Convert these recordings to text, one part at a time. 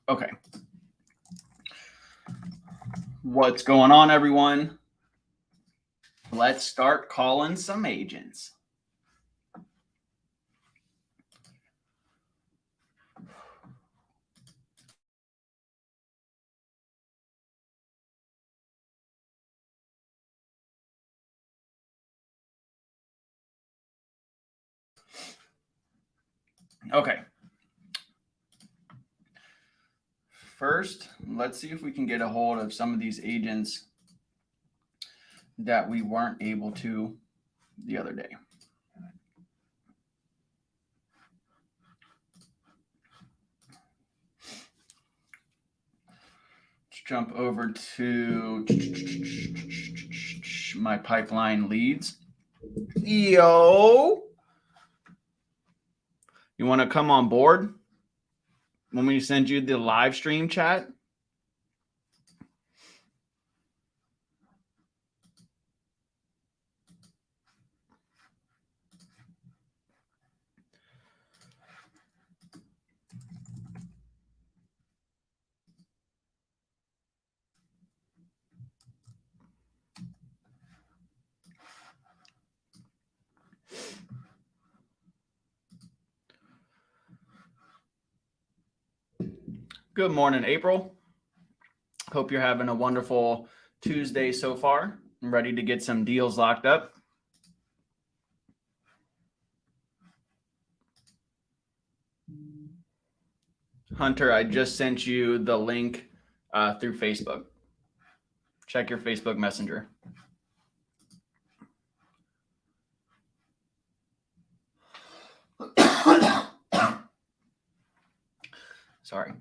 Okay. What's going on, everyone? Let's start calling some agents. Okay. First, let's see if we can get a hold of some of these agents that we weren't able to the other day. Let's jump over to my pipeline leads. Yo, you want to come on board? Want me to send you the live stream chat? Good morning, April. Hope you're having a wonderful Tuesday so far. I'm ready to get some deals locked up. Hunter, I just sent you the link through Facebook. Check your Facebook Messenger. Sorry.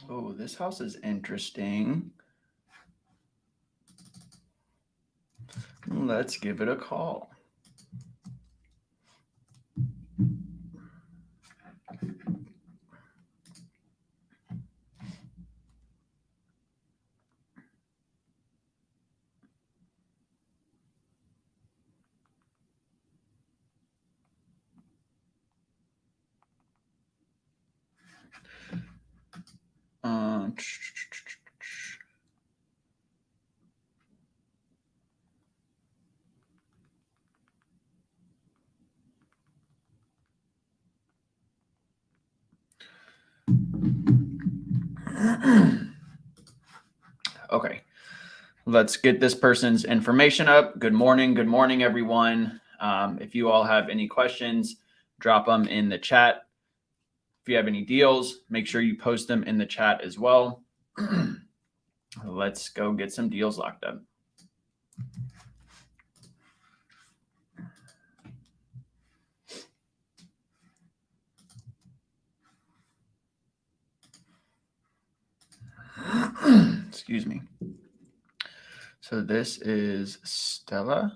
Oh, this house is interesting. Let's give it a call. Okay, let's get this person's information up. Good morning, everyone. If you all have any questions, drop them in the chat. If you have any deals, make sure you post them in the chat as well. Let's go get some deals locked up. Excuse me. So this is Stella.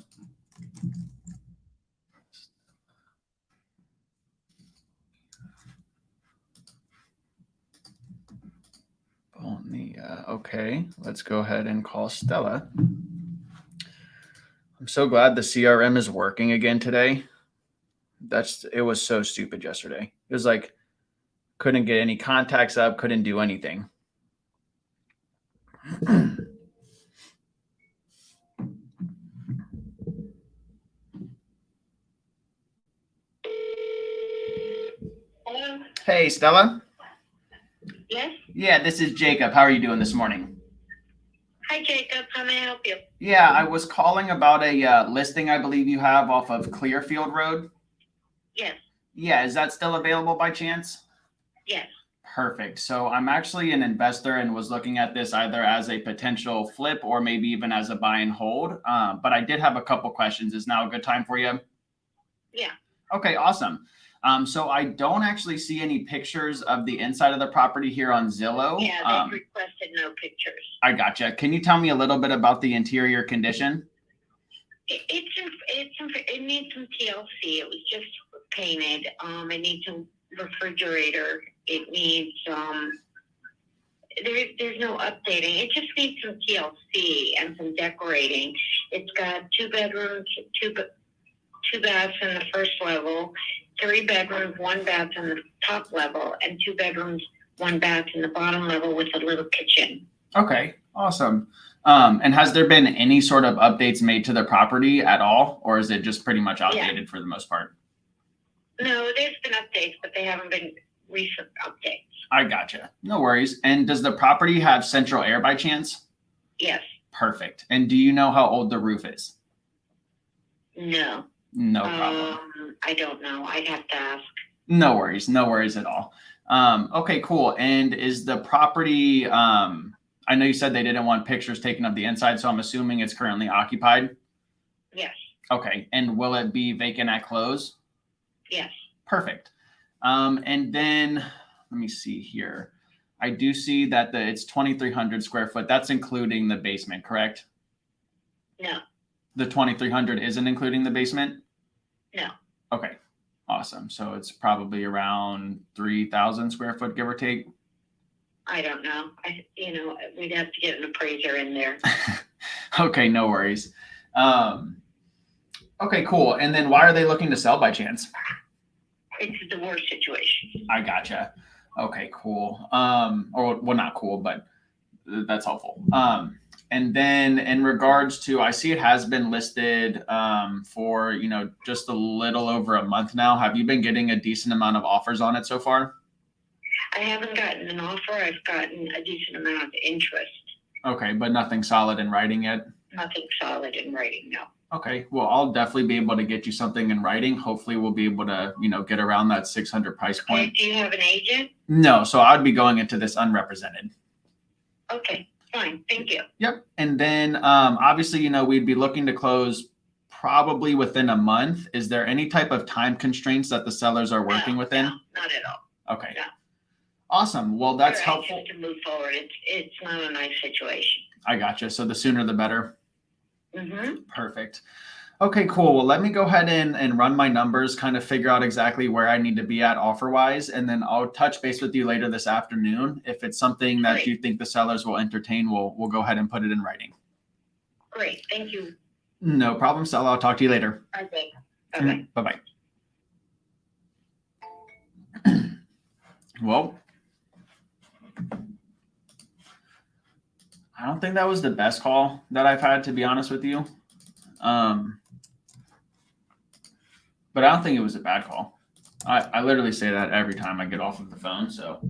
Okay, let's go ahead and call Stella. I'm so glad the CRM is working again today. It was so stupid yesterday. It was like, couldn't get any contacts up, couldn't do anything. Hello? Hey, Stella. Yes? Yeah, this is Jacob. How are you doing this morning? Hi, Jacob. How may I help you? Yeah, I was calling about a listing I believe you have off of Clearfield Road. Yes. Yeah, is that still available by chance? Yes. Perfect. So I'm actually an investor and was looking at this either as a potential flip or maybe even as a buy and hold. But I did have a couple questions. Is now a good time for you? Yeah. Okay, awesome. So I don't actually see any pictures of the inside of the property here on Zillow. Yeah, they've requested no pictures. I gotcha. Can you tell me a little bit about the interior condition? It needs some TLC. It was just painted. It needs a refrigerator. It needs there's no updating. It just needs some TLC and some decorating. It's got 2 bedrooms, two baths in the first level, 3 bedrooms, 1 bath in the top level, and 2 bedrooms, 1 bath in the bottom level with a little kitchen. Okay, awesome. And has there been any sort of updates made to the property at all, or is it just pretty much outdated for the most part? No, there's been updates, but they haven't been recent updates. I gotcha. No worries. And does the property have central air by chance? Yes. Perfect. And do you know how old the roof is? No. No problem. I don't know. I'd have to ask. No worries. No worries at all. Okay, cool. And is the property, I know you said they didn't want pictures taken of the inside, so I'm assuming it's currently occupied? Yes. Okay. And will it be vacant at close? Yes. Perfect. And then let me see here. I do see that it's 2,300 square foot. That's including the basement, correct? No. The 2,300 isn't including the basement? No. Okay. Awesome. So it's probably around 3,000 square foot, give or take. I don't know. We'd have to get an appraiser in there. Okay. No worries. Okay, cool. And then why are they looking to sell by chance? It's a divorce situation. I gotcha. Okay, cool. Or well, not cool, but that's helpful. And then in regards to, I see it has been listed for, just a little over a month now. Have you been getting a decent amount of offers on it so far? I haven't gotten an offer. I've gotten a decent amount of interest. Okay, but nothing solid in writing yet? Nothing solid in writing, no. Okay, well, I'll definitely be able to get you something in writing. Hopefully we'll be able to, get around that 600 price point. Okay, do you have an agent? No, so I'd be going into this unrepresented. Okay, fine. Thank you. Yep. And then obviously, we'd be looking to close probably within a month. Is there any type of time constraints that the sellers are working within? No, not at all. Okay. No. Awesome. Well, that's We're helpful. anxious to move forward. It's not a nice situation. I gotcha. So the sooner the better. Mm-hmm. Perfect. Okay, cool. Well, let me go ahead and run my numbers, kind of figure out exactly where I need to be at offer-wise, and then I'll touch base with you later this afternoon. If it's something that Great. you think the sellers will entertain, we'll go ahead and put it in writing. Great. Thank you. No problem, Stella. I'll talk to you later. Okay. Bye-bye. Bye-bye. Well, I don't think that was the best call that I've had, to be honest with you. But I don't think it was a bad call. I literally say that every time I get off of the phone, so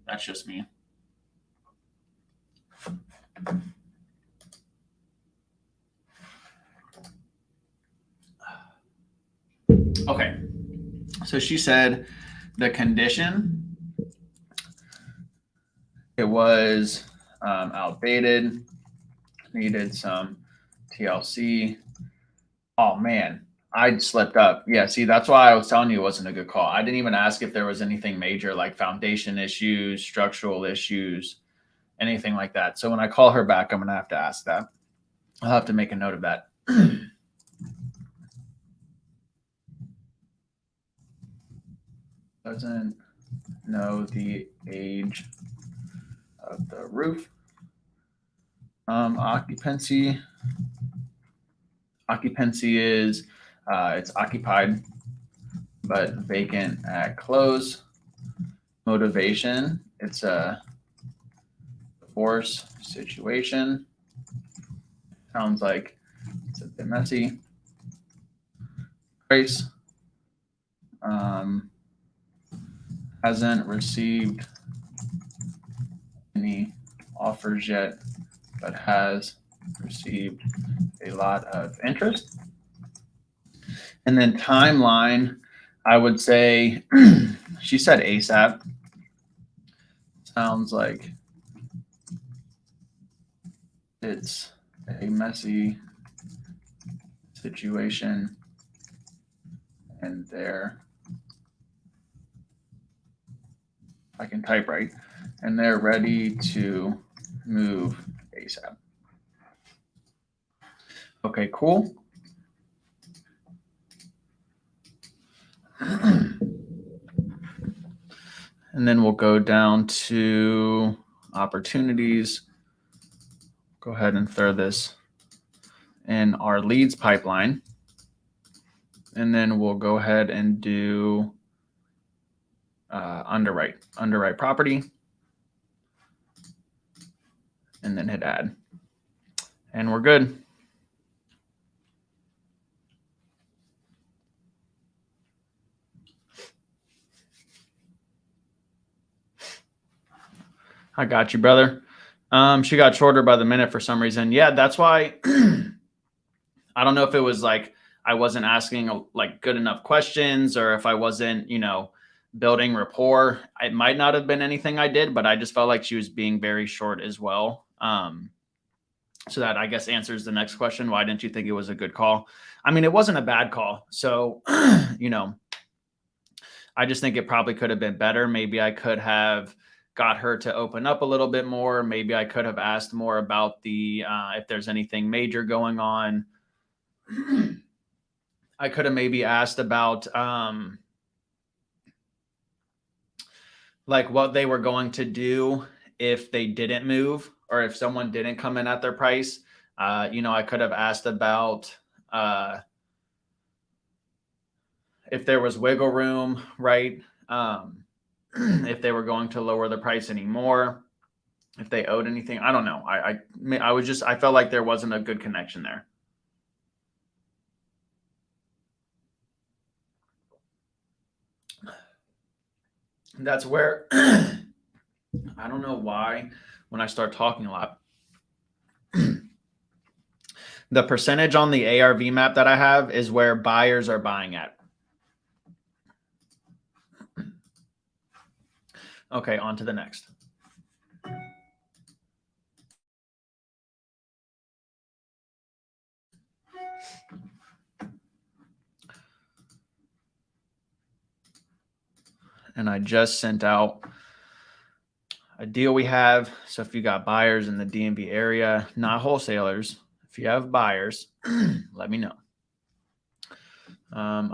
that's just me. Okay. So she said the condition, it was outdated, needed some TLC. Oh man, I slipped up. Yeah, see, that's why I was telling you it wasn't a good call. I didn't even ask if there was anything major like foundation issues, structural issues, anything like that. So when I call her back, I'm going to have to ask that. I'll have to make a note of that. Doesn't know the age of the roof. Occupancy is it's occupied but vacant at close. Motivation, it's a divorce situation. Sounds like it's a bit messy. Price, hasn't received any offers yet, but has received a lot of interest. And then timeline, I would say, she said ASAP. Sounds like it's a messy situation and I can type right, and they're ready to move ASAP. Okay, cool. And then we'll go down to opportunities. Go ahead and throw this in our leads pipeline. And then we'll go ahead and do underwrite property, and then hit add. And we're good. I got you, brother. She got shorter by the minute for some reason. Yeah, that's why. I don't know if it was like I wasn't asking like good enough questions, or if I wasn't, building rapport. It might not have been anything I did, but I just felt like she was being very short as well. So that, I guess, answers the next question. Why didn't you think it was a good call? I mean, it wasn't a bad call. So, I just think it probably could have been better. Maybe I could have got her to open up a little bit more. Maybe I could have asked more about the if there's anything major going on. I could have maybe asked about like what they were going to do if they didn't move, or if someone didn't come in at their price. I could have asked about if there was wiggle room, right? If they were going to lower the price anymore, if they owed anything. I don't know. I felt like there wasn't a good connection there. That's where I don't know why when I start talking a lot, the percentage on the ARV map that I have is where buyers are buying at. Okay, on to the next. And I just sent out a deal we have. So if you got buyers in the DMV area, not wholesalers, if you have buyers, let me know.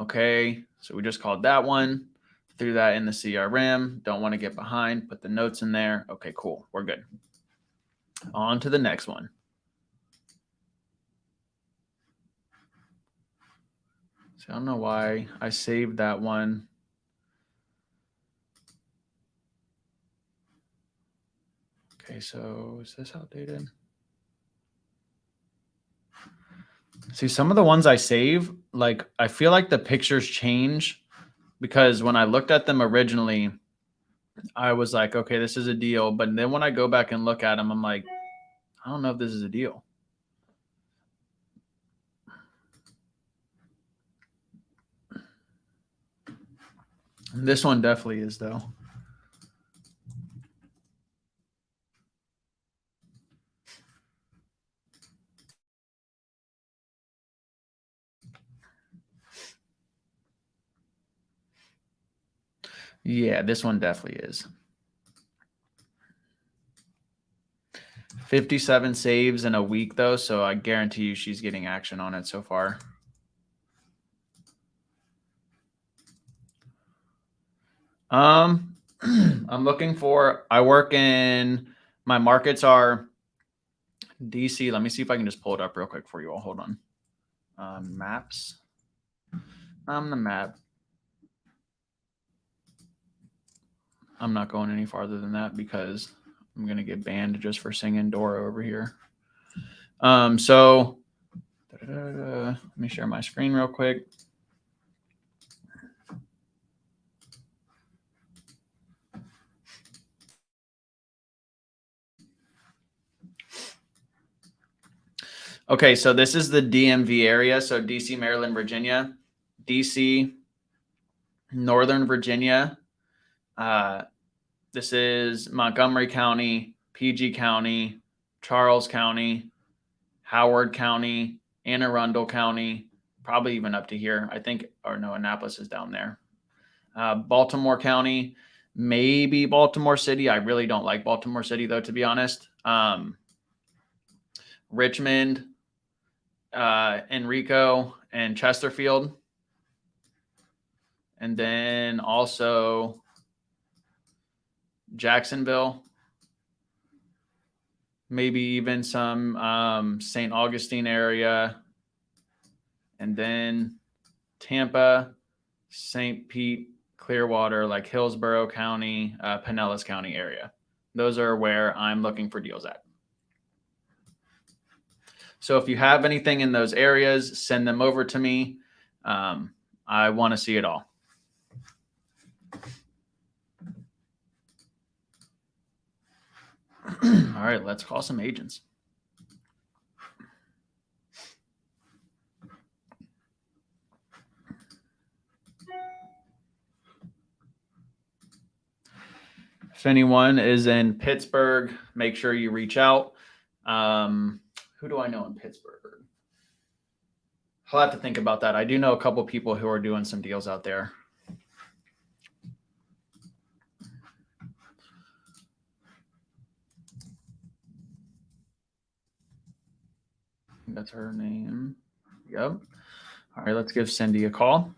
Okay, so we just called that one, threw that in the CRM. Don't want to get behind, put the notes in there. Okay, cool. We're good. On to the next one. So I don't know why I saved that one. Okay, so is this outdated? See, some of the ones I save, like I feel like the pictures change, because when I looked at them originally, I was like, okay, this is a deal. But then when I go back and look at them, I'm like, I don't know if this is a deal. This one definitely is, though. Yeah, this one definitely is. 57 saves in a week, though, so I guarantee you she's getting action on it so far. I'm looking for, I work in, my markets are DC. Let me see if I can just pull it up real quick for you all. Hold on. Maps. The map. I'm not going any farther than that because I'm going to get banned just for singing Dora over here. So let me share my screen real quick. Okay, so this is the DMV area. So DC, Maryland, Virginia, DC, Northern Virginia. This is Montgomery County, PG County, Charles County, Howard County, Anne Arundel County, probably even up to here. I think, or no, Annapolis is down there. Baltimore County, maybe Baltimore City. I really don't like Baltimore City, though, to be honest. Richmond, Enrico, and Chesterfield. And then also Jacksonville, maybe even some St. Augustine area, and then Tampa, St. Pete, Clearwater, like Hillsborough County, Pinellas County area. Those are where I'm looking for deals at. So if you have anything in those areas, send them over to me. I want to see it all. All right, let's call some agents. If anyone is in Pittsburgh, make sure you reach out. Who do I know in Pittsburgh? I'll have to think about that. I do know a couple people who are doing some deals out there. That's her name. Yep. All right, let's give Cindy a call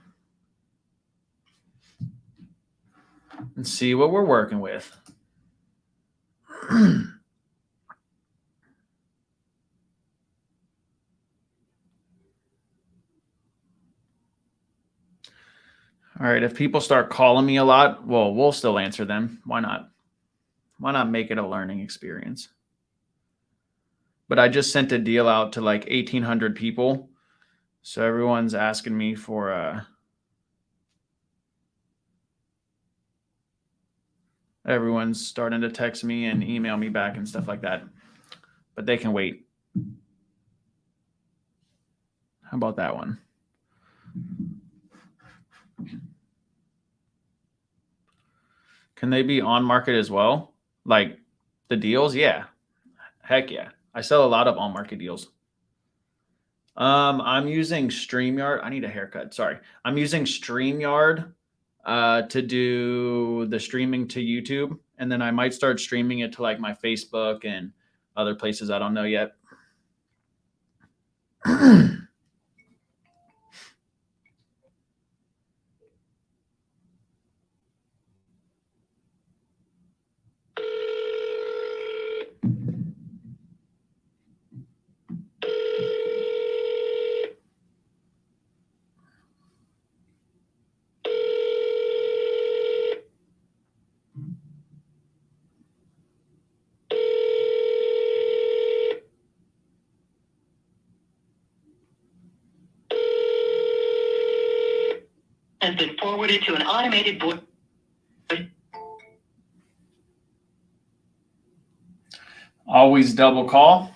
and see what we're working with. All right, if people start calling me a lot, well, we'll still answer them. Why not? Why not make it a learning experience? But I just sent a deal out to like 1,800 people. So everyone's asking me for everyone's starting to text me and email me back and stuff like that. But they can wait. How about that one? Can they be on market as well? Like the deals? Yeah. Heck yeah. I sell a lot of on market deals. I'm using StreamYard. I need a haircut. Sorry. I'm using StreamYard to do the streaming to YouTube. And then I might start streaming it to like my Facebook and other places I don't know yet. Has been forwarded to an automated voice. Always double call.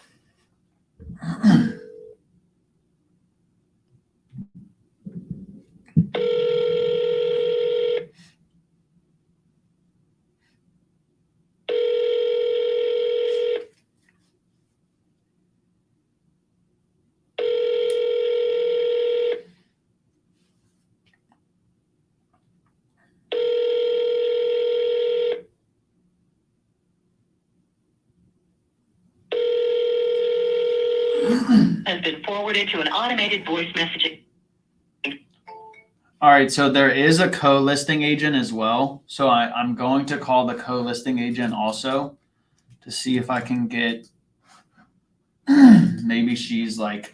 Has been forwarded to an automated voice messaging. All right, so there is a co-listing agent as well. So I'm going to call the co-listing agent also to see if I can get, maybe she's like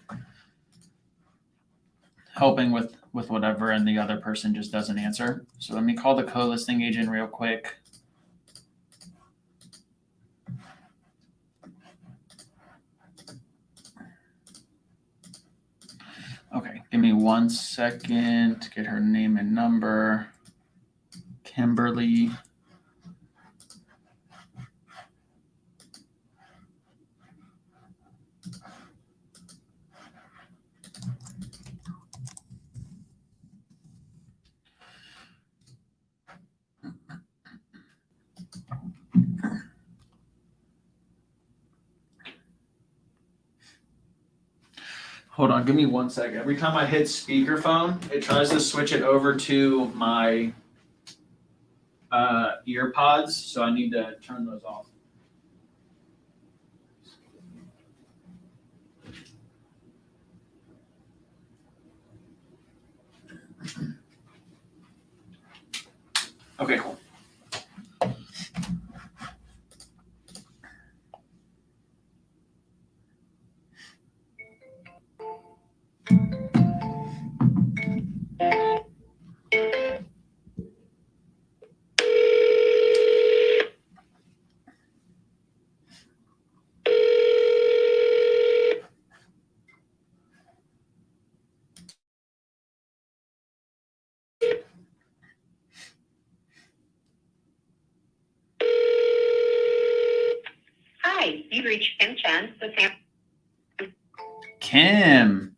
helping with whatever and the other person just doesn't answer. So let me call the co-listing agent real quick. Okay, give me 1 second to get her name and number. Kimberly. Hold on, give me 1 second. Every time I hit speakerphone, it tries to switch it over to my ear pods, so I need to turn those off. Okay, cool. reached Kim Chen, the Kim.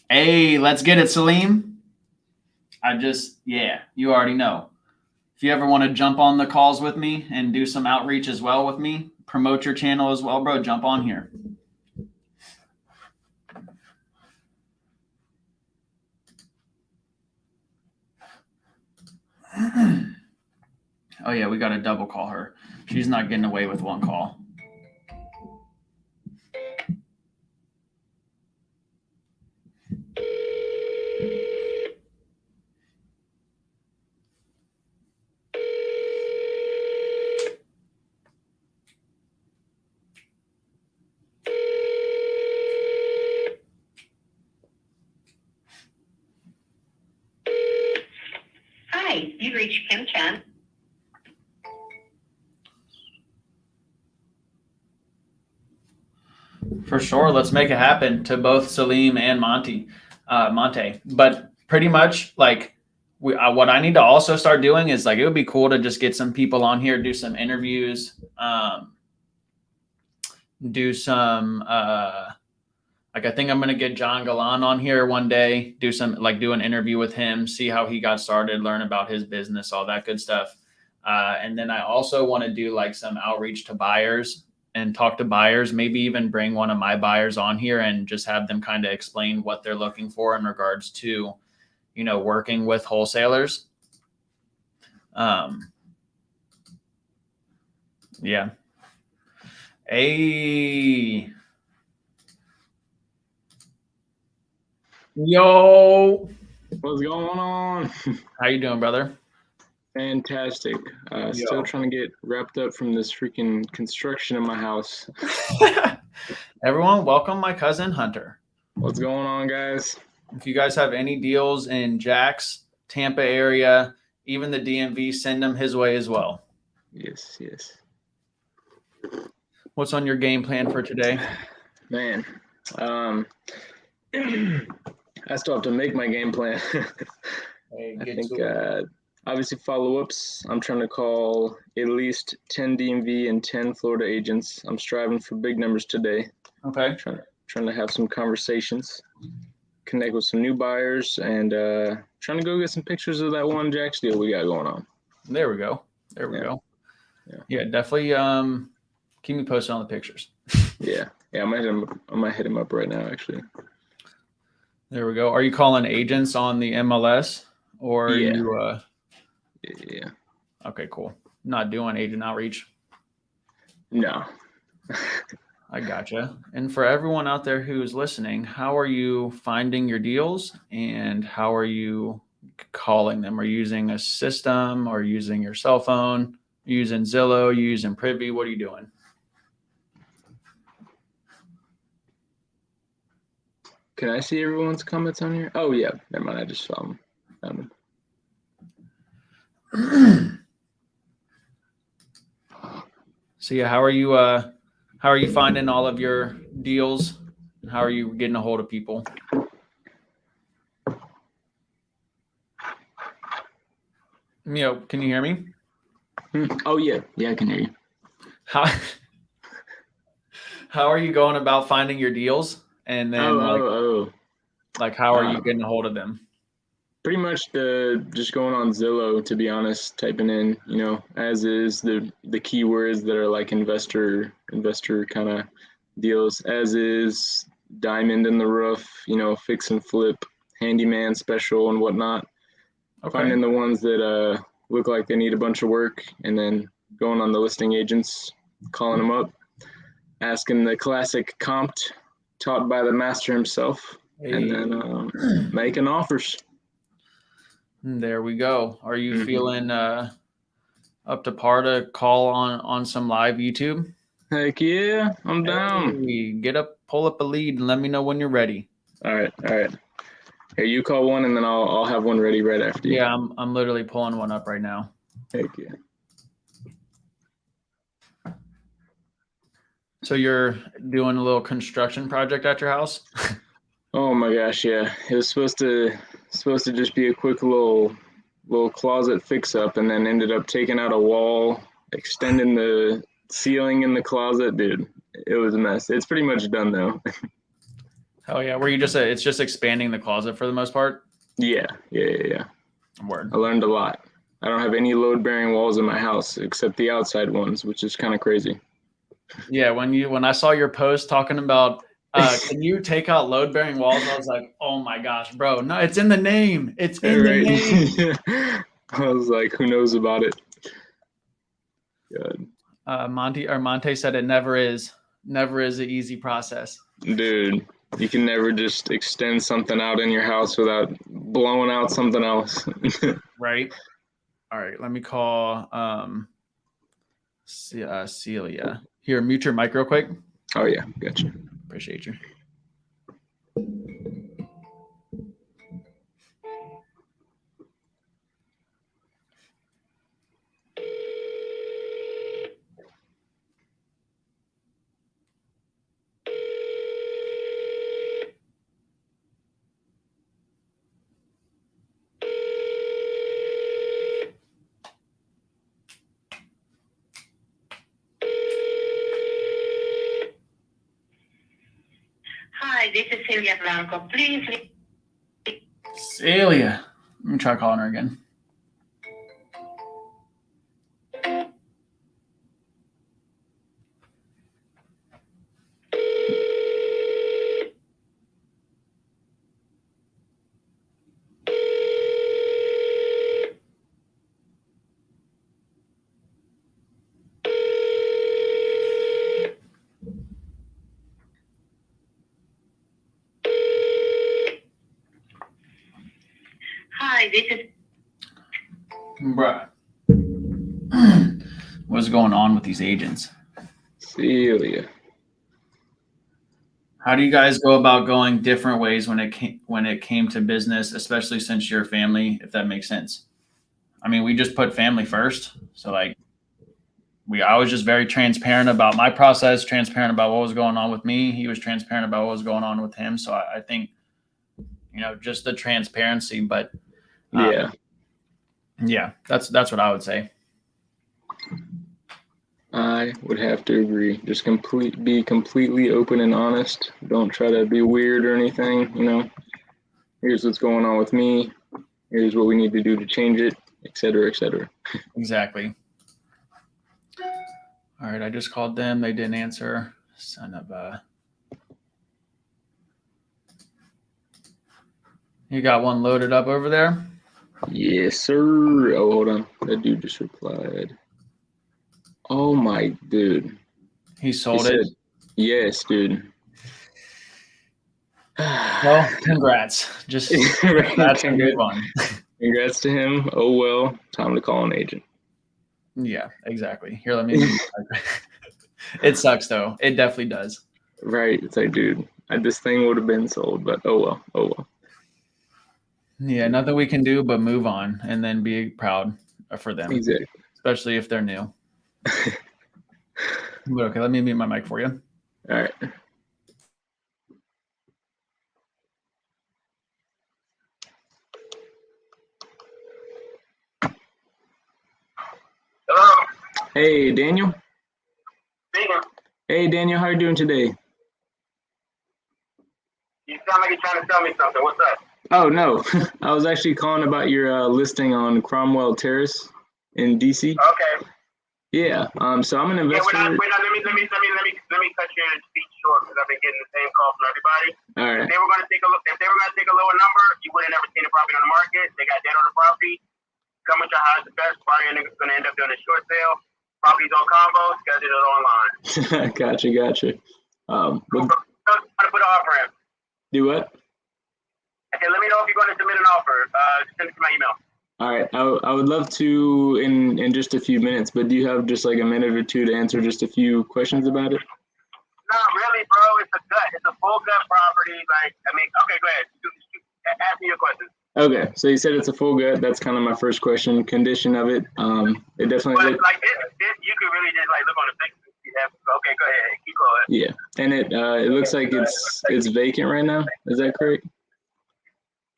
Hey, let's get it, Salim. You already know. If you ever want to jump on the calls with me and do some outreach as well with me, promote your channel as well, bro, jump on here. Oh, yeah, we got to double call her. She's not getting away with one call. Hi, you reached Kim Chen. For sure. Let's make it happen to both Salim and Monte. But pretty much like what I need to also start doing is like, it would be cool to just get some people on here, do some interviews, do some, like I think I'm going to get John Galan on here one day, do an interview with him, see how he got started, learn about his business, all that good stuff. And then I also want to do like some outreach to buyers and talk to buyers, maybe even bring one of my buyers on here and just have them kind of explain what they're looking for in regards to, working with wholesalers. Yeah. Hey. Yo. What's going on? How you doing, brother? Fantastic. Still trying to get wrapped up from this freaking construction in my house. Everyone, welcome my cousin Hunter. What's going on, guys? If you guys have any deals in Jax, Tampa area, even the DMV, send them his way as well. Yes. What's on your game plan for today? Man, I still have to make my game plan. I think obviously follow-ups. I'm trying to call at least 10 DMV and 10 Florida agents. I'm striving for big numbers today. Okay. Trying to have some conversations, connect with some new buyers, and trying to go get some pictures of that one Jax deal we got going on. There we go. Yeah, definitely keep me posted on the pictures. Yeah, I might hit him up right now, actually. There we go. Are you calling agents on the MLS or are you Yeah. Okay, cool. Not doing agent outreach. No. I gotcha. And for everyone out there who's listening, how are you finding your deals and how are you calling them? Are you using a system or using your cell phone? Are you using Zillow? Are you using Privy? What are you doing? Can I see everyone's comments on here? Oh yeah, never mind. I just saw them. Found them. So yeah, how are you finding all of your deals? How are you getting a hold of people? Can you hear me? Oh yeah, I can hear you. How are you going about finding your deals? And then like how are you getting a hold of them? Pretty much just going on Zillow, to be honest, typing in, as is the keywords that are like investor kind of deals, as is diamond in the roof, fix and flip, handyman special and whatnot. Okay. Finding the ones that look like they need a bunch of work and then going on the listing agents, calling them up, asking the classic comped taught by the master himself, and then making offers. There we go. Are you feeling up to par to call on some live YouTube? Heck yeah, I'm down. Hey, pull up a lead and let me know when you're ready. All right. Here, you call one and then I'll have one ready right after you. Yeah, I'm literally pulling one up right now. Heck yeah. So you're doing a little construction project at your house? Oh my gosh, yeah. It was supposed to just be a quick little closet fix up, and then ended up taking out a wall, extending the ceiling in the closet. Dude, It was a mess. It's pretty much done though. Oh yeah, were you just it's just expanding the closet for the most part? Yeah. Word. I learned a lot. I don't have any load-bearing walls in my house except the outside ones, which is kind of crazy. Yeah, when I saw your post talking about can you take out load-bearing walls, I was like, oh my gosh, bro, no, it's in the name. It's in the name. I was like, who knows about it? Good. Monte said it never is an easy process. Dude, you can never just extend something out in your house without blowing out something else. Right. All right, let me call Celia. Here, mute your mic real quick. Oh yeah, gotcha. Appreciate you. Hi, this is Celia Blanco. Please leave. Celia. Let me try calling her again. Hi, this is. Bruh. What's going on with these agents? Celia. How do you guys go about going different ways when it came to business, especially since you're a family, if that makes sense? I mean, we just put family first. So like I was just very transparent about my process, transparent about what was going on with me. He was transparent about what was going on with him. So I think, just the transparency, but Yeah. yeah, that's what I would say. I would have to agree. Just be completely open and honest. Don't try to be weird or anything, Here's what's going on with me. Here's what we need to do to change it, et cetera, et cetera. Exactly. All right, I just called them. They didn't answer. Son of a. You got one loaded up over there? Yes, sir. Oh, hold on. That dude just replied. Oh my dude. He sold it. Yes, dude. Well, congrats. Just congrats and move on. Congrats to him. Oh well, time to call an agent. Yeah, exactly. Here, let me. It sucks though. It definitely does. Right. It's like, dude, this thing would have been sold, but oh well. Oh well. Yeah, nothing we can do but move on and then be proud for them. Exactly. Especially if they're new. But okay, let me mute my mic for you. All right. Hello. Hey, Daniel. Speaking. Hey, Daniel. How are you doing today? You sound like you're trying to tell me something. What's up? Oh no, I was actually calling about your listing on Cromwell Terrace in DC. Okay. Yeah. So I'm an Yeah, investor. Let me cut your speech short because I've been getting the same call from everybody. All right. If they were going to take a lower number, you would have never seen the property on the market. They got debt on the property. Come with your highest the best. Probably your niggas going to end up doing a short sale. Properties on combo. Schedule it online. Gotcha. I'm going to put an offer in. Do what? Okay, let me know if you're going to submit an offer. Send it to my email. All right, I would love to in just a few minutes, but do you have just like a minute or two to answer just a few questions about it? Not really, bro. It's a gut. It's a full gut property. Okay, go ahead. Ask me your questions. Okay, so you said it's a full gut. That's kind of my first question. Condition of it. It definitely. But like this, you could really just like look on the picture. Okay, go ahead. Keep going. Yeah, and it looks like it's vacant right now. Is that correct?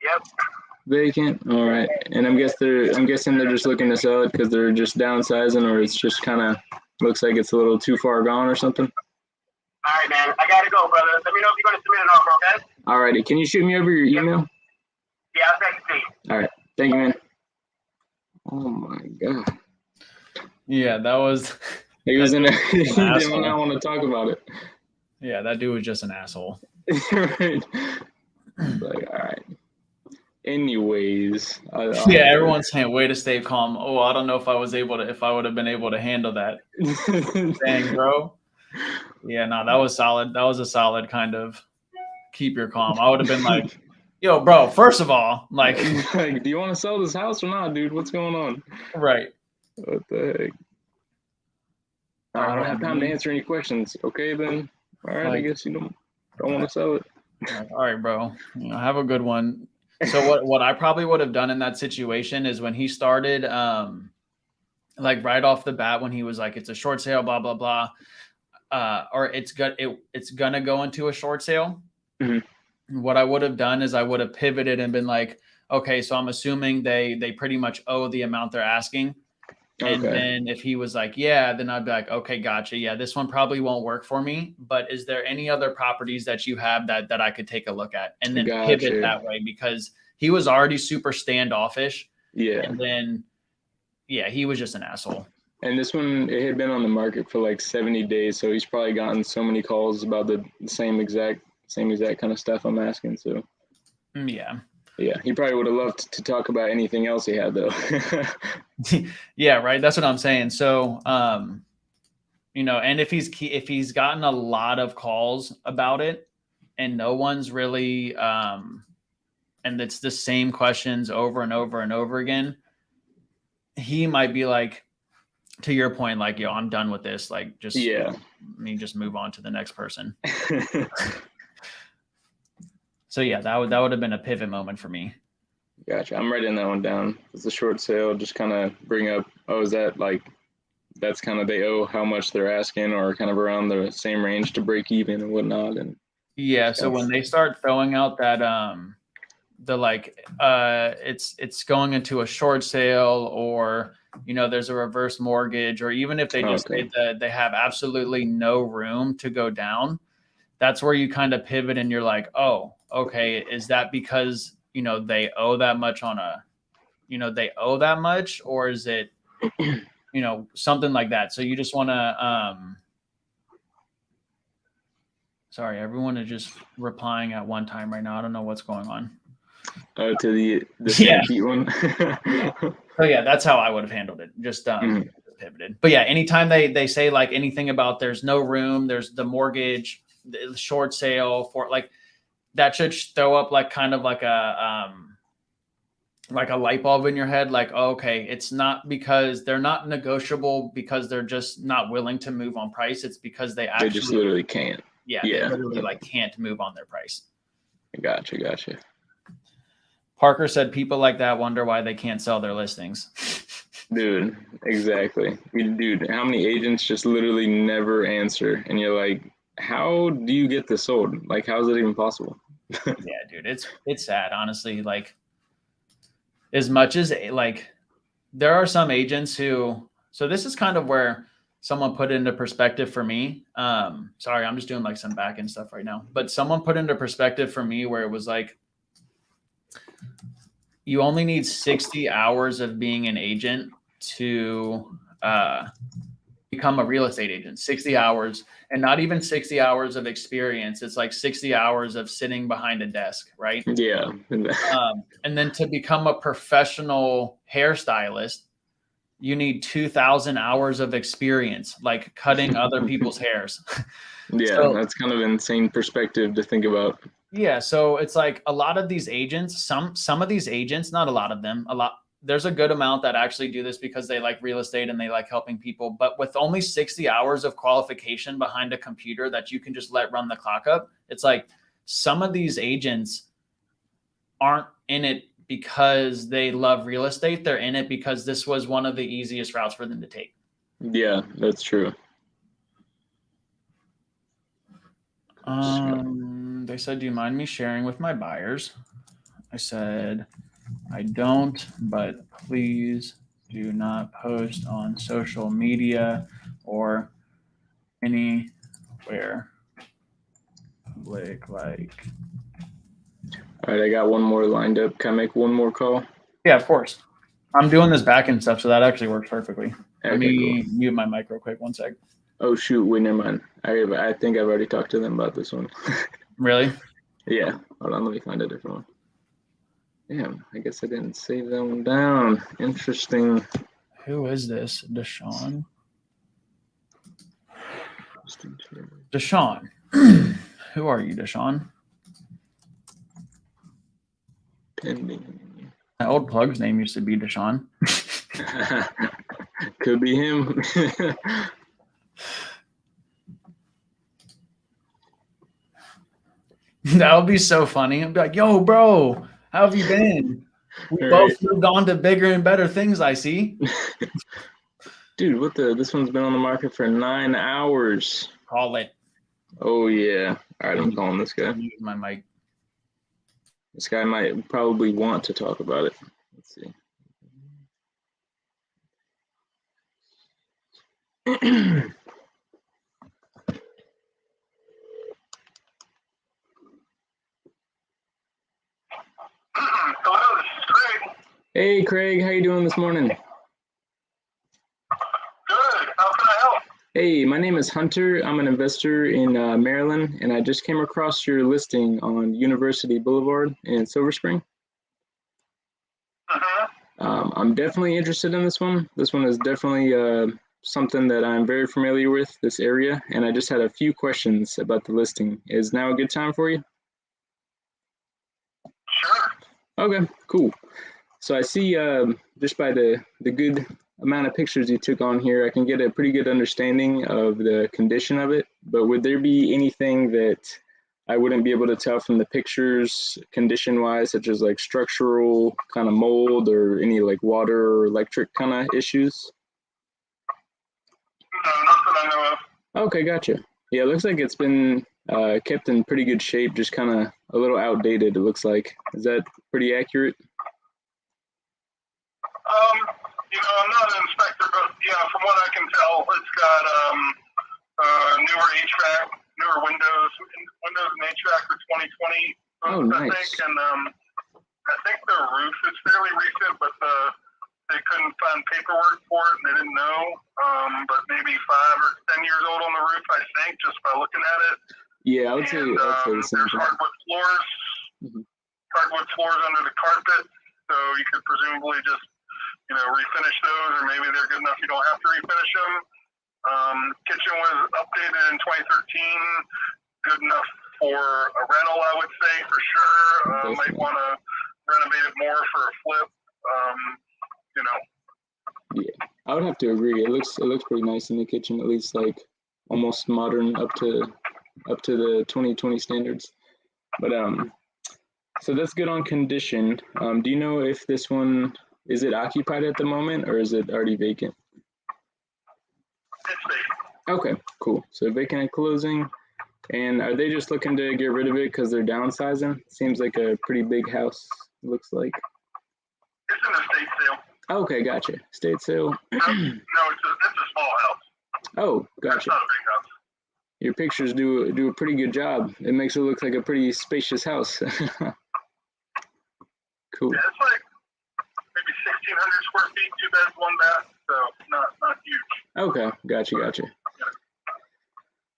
Yep. Vacant. All right. And I'm guessing they're just looking to sell it because they're just downsizing, or it's just kind of looks like it's a little too far gone or something. All right, man. I gotta go, brother. Let me know if you're gonna submit an offer, okay? Alrighty, can you shoot me over your email? Yeah, I'll text it to you. All right, thank you, man. Oh my god, Yeah, that was. he was in a, he did asshole. not want to talk about it. Yeah, that dude was just an asshole. Right. Like, all right. Anyways, Yeah, everyone's saying, "Way to stay calm." Oh, I don't know if I would have been able to handle that. Dang, bro. Yeah, no, that was solid. That was a solid kind of keep your calm. I would have been like, "Yo, bro, first of all, like, like, do you want to sell this house or not, dude? What's going on? right." What the heck? I don't have time to answer any questions. Okay, then. All right, I guess you don't want to sell it. Like, all right, bro. Have a good one. So what I probably would have done in that situation is when he started, like right off the bat, when he was like, "It's a short sale, blah blah blah," or it's gonna go into a short sale. Mm-hmm. What I would have done is I would have pivoted and been like, "Okay, so I'm assuming they pretty much owe the amount they're asking." And then if he was like, yeah, then I'd be like, okay, gotcha. Yeah, this one probably won't work for me. But is there any other properties that you have that I could take a look at? And then pivot that way, because he was already super standoffish. Yeah. And then, yeah, he was just an asshole. And this one, it had been on the market for like 70 days. So he's probably gotten so many calls about the same exact kind of stuff I'm asking. So, yeah. Yeah, he probably would have loved to talk about anything else he had, though. Yeah, right. That's what I'm saying. So, you know, and if he's gotten a lot of calls about it and no one's really, and it's the same questions over and over and over again, he might be like, to your point, like, yo, I'm done with this. Like, just, let me just move on to the next person. So yeah, that would have been a pivot moment for me. Gotcha. I'm writing that one down. It's a short sale. Just kind of bring up, oh, is that like, that's kind of, they owe how much they're asking, or kind of around the same range to break even and whatnot. And yeah, so when they start throwing out that the like it's going into a short sale, or you know, there's a reverse mortgage, or even if they just say that they have absolutely no room to go down, that's where you kind of pivot and you're like, oh, okay, is that because, you know, they owe that much or is it, you know, something like that. So you just want to, sorry, everyone is just replying at one time right now. I don't know what's going on. Oh, to the Stampede one. So yeah, that's how I would have handled it. Just pivoted. But yeah, anytime they say like anything about there's no room, there's the mortgage, the short sale for like, that should throw up like kind of like a light bulb in your head. Like, oh, okay, it's not because they're not negotiable because they're just not willing to move on price. It's because they just literally can't. Yeah. They literally like can't move on their price. Gotcha. Parker said people like that wonder why they can't sell their listings. Dude, exactly. Dude, how many agents just literally never answer? And you're like, how do you get this sold? Like, how is it even possible? Yeah, dude, it's sad, honestly. Like, as much as like, there are some agents who, so this is kind of where someone put into perspective for me. Sorry, I'm just doing like some back end stuff right now, but someone put into perspective for me where it was like, you only need 60 hours of being an agent to become a real estate agent. 60 hours, and not even 60 hours of experience. It's like 60 hours of sitting behind a desk, right? Yeah. And then to become a professional hairstylist, you need 2,000 hours of experience, like cutting other people's hairs. Yeah, so, that's kind of insane perspective to think about. Yeah, so it's like a lot of these agents, some of these agents, not a lot of them, there's a good amount that actually do this because they like real estate and they like helping people. But with only 60 hours of qualification behind a computer that you can just let run the clock up, it's like some of these agents aren't in it because they love real estate. They're in it because this was one of the easiest routes for them to take. Yeah, that's true. They said, do you mind me sharing with my buyers? I said, I don't, but please do not post on social media or anywhere public, like. All right, I got one more lined up. Can I make one more call? Yeah, of course. I'm doing this back and stuff, so that actually works perfectly. Let Okay, me mute my mic real quick. 1 sec. Oh shoot, wait, never mind. I think I've already talked to them about this one. Really? Yeah, hold on, let me find a different one. Damn, I guess I didn't save that one down. Interesting. Who is this? Deshaun? Deshaun. Who are you, Deshaun? Pending. My old plug's name used to be Deshaun. Could be him. That would be so funny. I'd be like, yo, bro, how have you been? We All both right. moved on to bigger and better things, I see. Dude, this one's been on the market for 9 hours. Call it. Oh yeah. All right, I'm calling this guy. Use my mic. This guy might probably want to talk about it. Let's see. Hello, this is Craig. Hey Craig, how you doing this morning? Good. How can I help? Hey, my name is Hunter. I'm an investor in Maryland, and I just came across your listing on University Boulevard in Silver Spring. I'm definitely interested in this one. This one is definitely something that I'm very familiar with, this area, and I just had a few questions about the listing. Is now a good time for you? Sure. Okay, cool. So I see just by the good amount of pictures you took on here, I can get a pretty good understanding of the condition of it. But would there be anything that I wouldn't be able to tell from the pictures condition-wise, such as like structural kind of mold or any like water or electric kind of issues? No, not that I know of. Okay, gotcha. Yeah, it looks like it's been kept in pretty good shape, just kind of a little outdated, it looks like. Is that pretty accurate? I'm not an inspector, but yeah, from what I can tell, it's got newer HVAC, newer Windows and HVAC for 2020. Oh, I nice. think, and I think the roof is fairly recent, but they couldn't find paperwork for it, and they didn't know. But maybe 5 or 10 years old on the roof, I think, just by looking at it. Yeah, I would say the same there's thing. hardwood floors, hardwood floors under the carpet, so you could presumably just refinish those, or maybe they're good enough you don't have to refinish them. Kitchen was updated in 2013, good enough for a rental, I would say, for sure. Might want to renovate it more for a flip. Yeah, I would have to agree. It looks pretty nice in the kitchen, at least like almost modern up to the 2020 standards. But so that's good on condition. Do you know if this one is it occupied at the moment or is it already vacant? It's vacant. Okay, cool. So vacant at closing. And are they just looking to get rid of it because they're downsizing? Seems like a pretty big house, looks like. It's an estate sale. Okay, gotcha. Estate sale. No, it's a small house. Oh, It's gotcha. not a big house. Your pictures do a pretty good job. It makes it look like a pretty spacious house. Cool. Yeah, it's like maybe 1,600 square feet, 2 beds, 1 bath, so not huge. Okay, gotcha.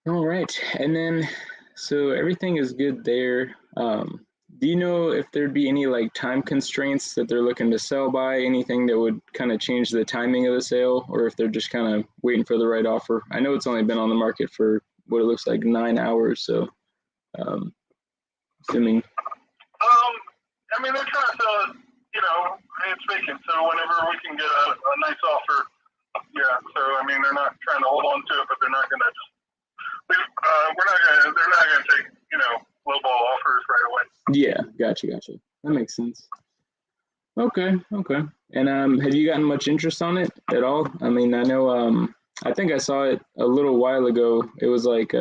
All right, and then so everything is good there. Do you know if there'd be any like time constraints that they're looking to sell by? Anything that would kind of change the timing of the sale, or if they're just kind of waiting for the right offer? I know it's only been on the market for what it looks like 9 hours, so assuming. I mean, they're trying to sell it, it's vacant, so whenever we can get a nice offer, yeah. So I mean, they're not trying to hold on to it, but they're not going to just. They're not going to take lowball offers right away. Yeah, gotcha. That makes sense. Okay. And have you gotten much interest on it at all? I mean, I know I think I saw it a little while ago. It was like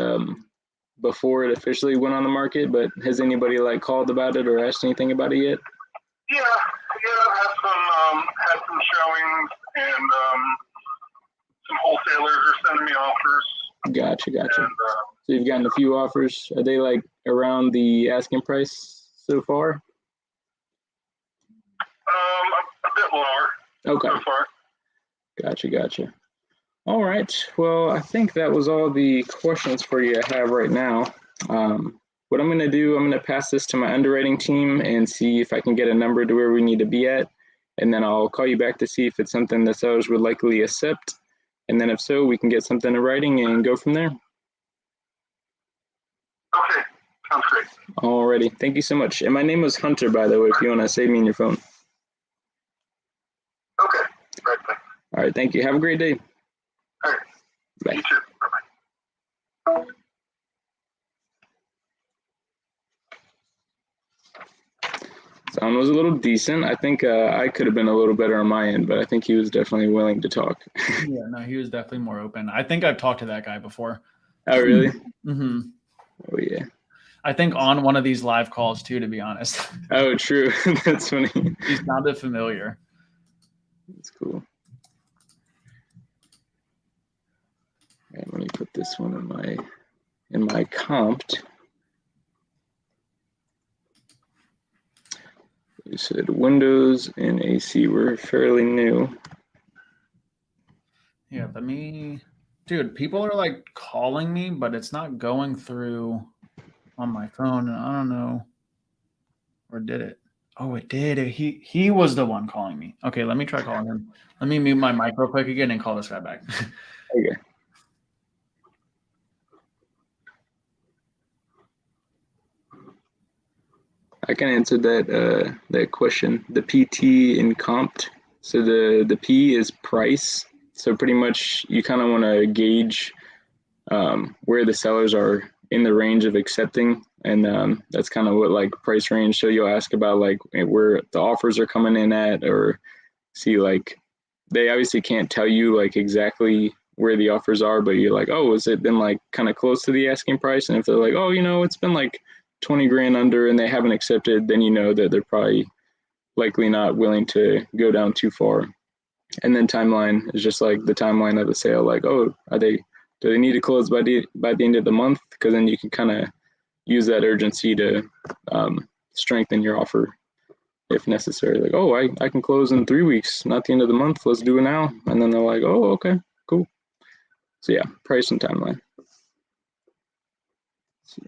before it officially went on the market, but has anybody like called about it or asked anything about it yet? Yeah, I've had some showings, and some wholesalers are sending me offers. Gotcha. And So you've gotten a few offers. Are they like around the asking price so far? A bit lower Okay, so far. gotcha. All right. Well, I think that was all the questions for you I have right now. What I'm going to do, I'm going to pass this to my underwriting team and see if I can get a number to where we need to be at. And then I'll call you back to see if it's something that sellers would likely accept. And then if so, we can get something in writing and go from there. Okay, sounds great. Alrighty. Thank you so much. And my name was Hunter, by the way, if you want to save me in your phone. Okay, right back. All right. Thank you. Have a great day. All right, Bye. you too. Bye-bye. Sound was a little decent. I think I could have been a little better on my end, but I think he was definitely willing to talk. Yeah, no, he was definitely more open. I think I've talked to that guy before. Oh, really? Mm-hmm. Oh, yeah. I think on one of these live calls too, to be honest. Oh, true. That's funny. He sounded familiar. That's cool. All right, let me put this one in my comped. You said Windows and AC were fairly new. Yeah, dude, people are like calling me, but it's not going through on my phone, and I don't know. Or did it? Oh, it did. He was the one calling me. Okay, let me try calling him. Let me mute my mic real quick again and call this guy back. Okay. I can answer that question. The PT in comped. So the P is price. So pretty much you kind of want to gauge where the sellers are in the range of accepting, and that's kind of what like price range. So you'll ask about like where the offers are coming in at, or see like they obviously can't tell you like exactly where the offers are, but you're like, oh, has it been like kind of close to the asking price? And if they're like, oh, it's been like 20 grand under and they haven't accepted, then you know that they're probably likely not willing to go down too far. And then timeline is just like the timeline of the sale. Like, oh, do they need to close by the end of the month? Because then you can kind of use that urgency to strengthen your offer if necessary. Like, oh, I can close in 3 weeks, not the end of the month. Let's do it now. And then they're like, oh, okay, cool. So yeah, price and timeline. Let's see.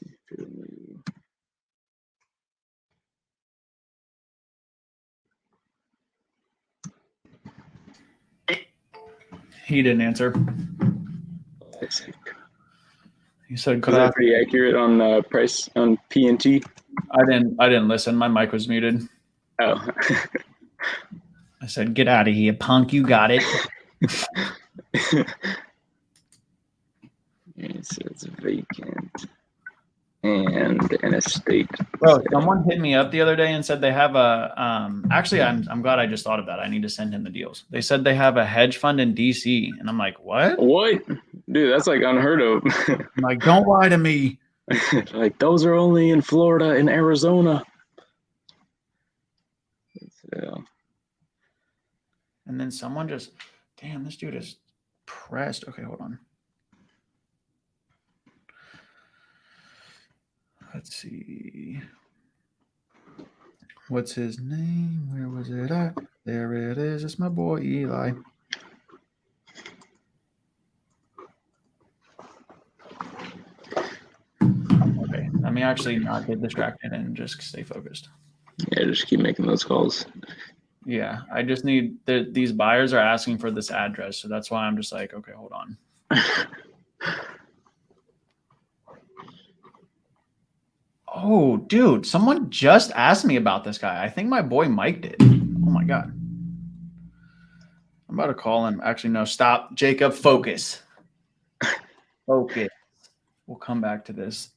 He didn't answer. He said, "Is that pretty accurate on price on P and T?" I didn't listen. My mic was muted. Oh. I said, "Get out of here, punk! You got it." It says vacant and an estate. Bro, someone hit me up the other day and said they have a actually I'm glad I just thought of that. I need to send him the deals. They said they have a hedge fund in DC, and I'm like, what? What? Dude, that's like unheard of. I'm like, don't lie to me. Like, those are only in Florida and Arizona. So. And then someone just, damn, this dude is pressed. Okay, hold on. Let's see. What's his name? Where was it at? There it is. It's my boy Eli. Okay, let me actually not get distracted and just stay focused. Yeah, just keep making those calls. Yeah, I just need these buyers are asking for this address, so that's why I'm just like, okay, hold on. Oh, dude, someone just asked me about this guy. I think my boy Mike did. Oh my god. I'm about to call him. Actually, no, stop. Jacob, focus. Focus. We'll come back to this.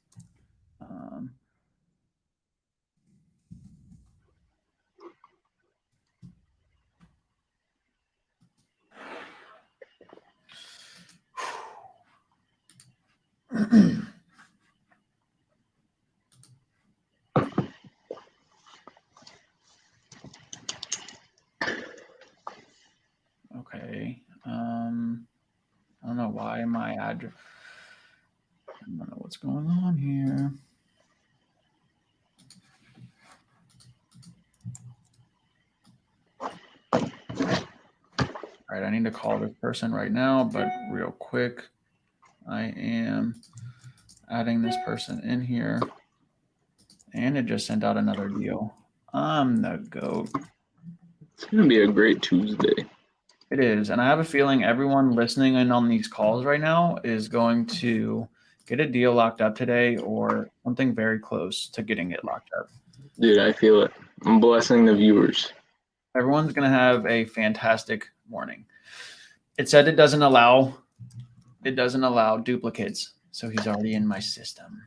Okay. I don't know why my address. I don't know what's what's going on here. All right, I need to call this person right now, but real quick, I am adding this person in here, and it just sent out another deal. I'm the GOAT. It's gonna be a great Tuesday. It is, and I have a feeling everyone listening in on these calls right now is going to get a deal locked up today or something very close to getting it locked up. Dude, I feel it. I'm blessing the viewers. Everyone's going to have a fantastic morning. It said it doesn't allow duplicates, so he's already in my system.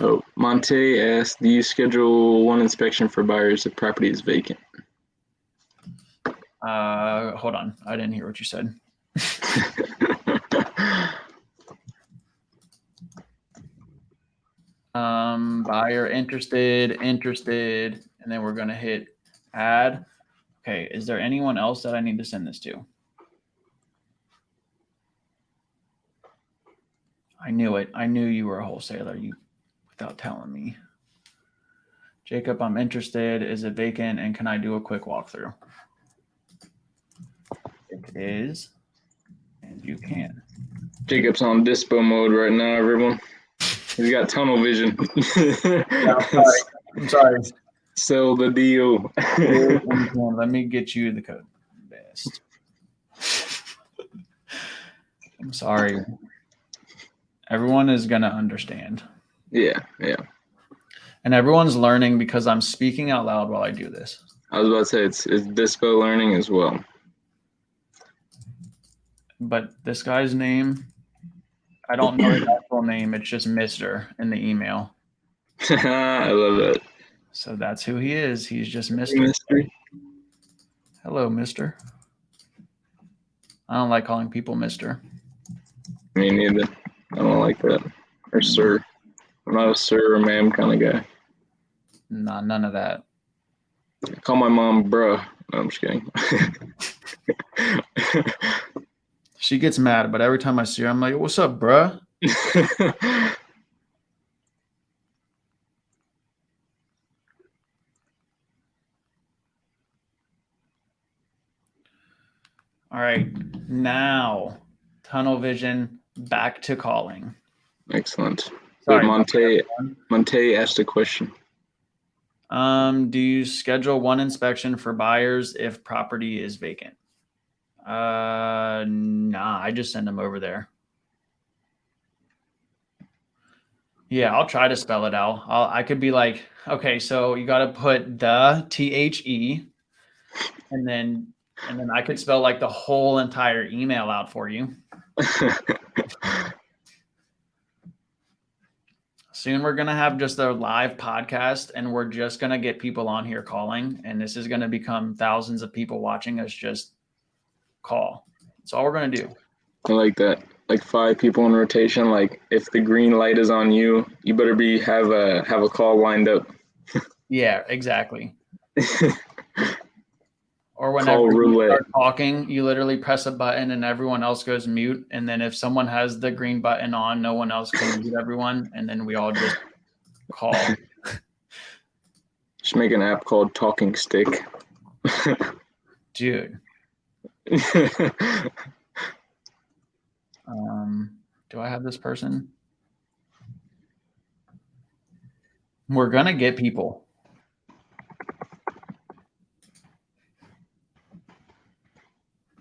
Oh, Monte asked, do you schedule one inspection for buyers if property is vacant? Hold on. I didn't hear what you said. Buyer interested, and then we're going to hit add. Okay. Is there anyone else that I need to send this to? I knew it. I knew you were a wholesaler without telling me. Jacob, I'm interested. Is it vacant? And can I do a quick walkthrough? It is. And you can. Jacob's on dispo mode right now, everyone. He's got tunnel vision. I'm sorry. Sell the deal. Let me get you the code. Best. I'm sorry. Everyone is going to understand. Yeah. And everyone's learning because I'm speaking out loud while I do this. I was about to say it's dispo learning as well. But this guy's name, I don't know his actual name. It's just Mr. in the email. I love that. So that's who he is. He's just Mr. Mystery. Hello, Mr. I don't like calling people Mr. Me neither. I don't like that. Or sir. I'm not a sir or ma'am kind of guy. Nah, none of that. I call my mom bruh. No, I'm just kidding. She gets mad, but every time I see her, I'm like, what's up, bruh? All right. Now, tunnel vision, back to calling. Excellent. Sorry, Monte asked a question. Do you schedule one inspection for buyers if property is vacant? Nah, I just send them over there. Yeah, I'll try to spell it out. I could be like, okay, so you got to put the THE, and then I could spell like the whole entire email out for you. Soon we're going to have just a live podcast, and we're just going to get people on here calling, and this is going to become thousands of people watching us just call. That's all we're going to do. I like that. Like 5 people in rotation. Like if the green light is on you, you better have a call lined up. Yeah, exactly. Or whenever you start talking, you literally press a button and everyone else goes mute. And then if someone has the green button on, no one else can mute everyone. And then we all just call. Just make an app called Talking Stick. Dude. Do I have this person? We're going to get people.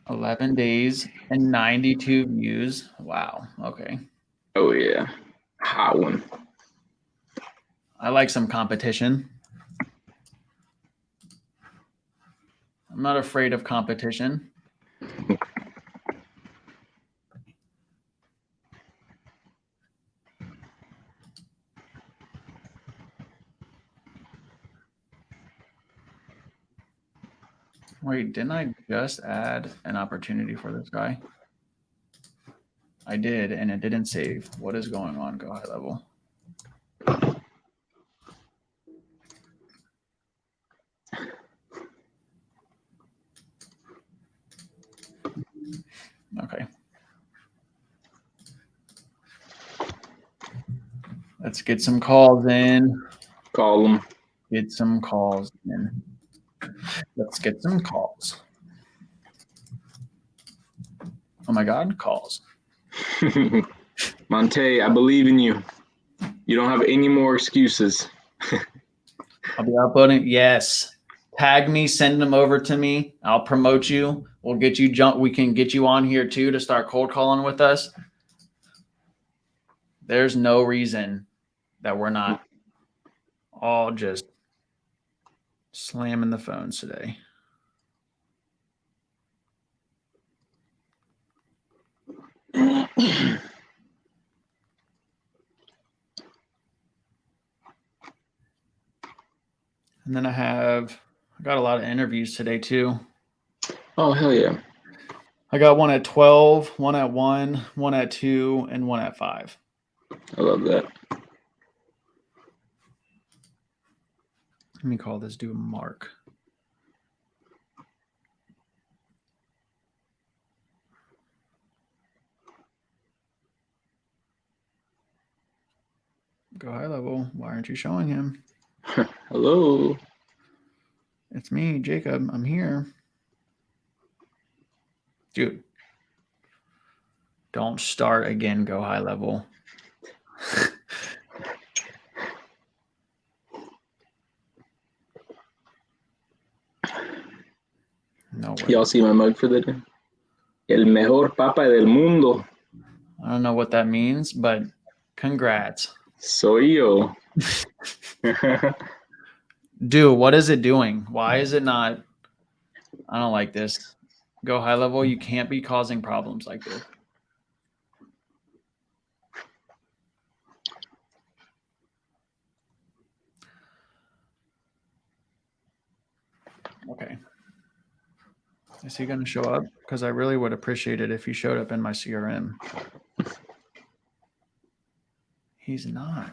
$11 days and 92 views. Wow. Okay. Oh, yeah. Hot one. I like some competition. I'm not afraid of competition. Wait, didn't I just add an opportunity for this guy? I did, and it didn't save. What is going on? Go high level. Okay. Let's get some calls in. Call them. Get some calls in. Let's get some calls. Oh my God, calls. Monte, I believe in you. You don't have any more excuses. I'll be uploading. Yes. Tag me, send them over to me. I'll promote you. We'll get you we can get you on here too to start cold calling with us. There's no reason that we're not all just slamming the phones today. And then I got a lot of interviews today too. Oh, hell yeah. I got one at 12, one at 1, one at 2, and one at 5. I love that. Let me call this dude Mark. Go high level. Why aren't you showing him? Hello. It's me, Jacob. I'm here. Dude. Don't start again, go high level. No way. Y'all see my mug for the day? El mejor papa del mundo. I don't know what that means, but congrats. Soy yo. Dude, what is it doing? Why is it not? I don't like this. Go high level. You can't be causing problems like this. Okay. Is he going to show up? Because I really would appreciate it if he showed up in my CRM. He's not.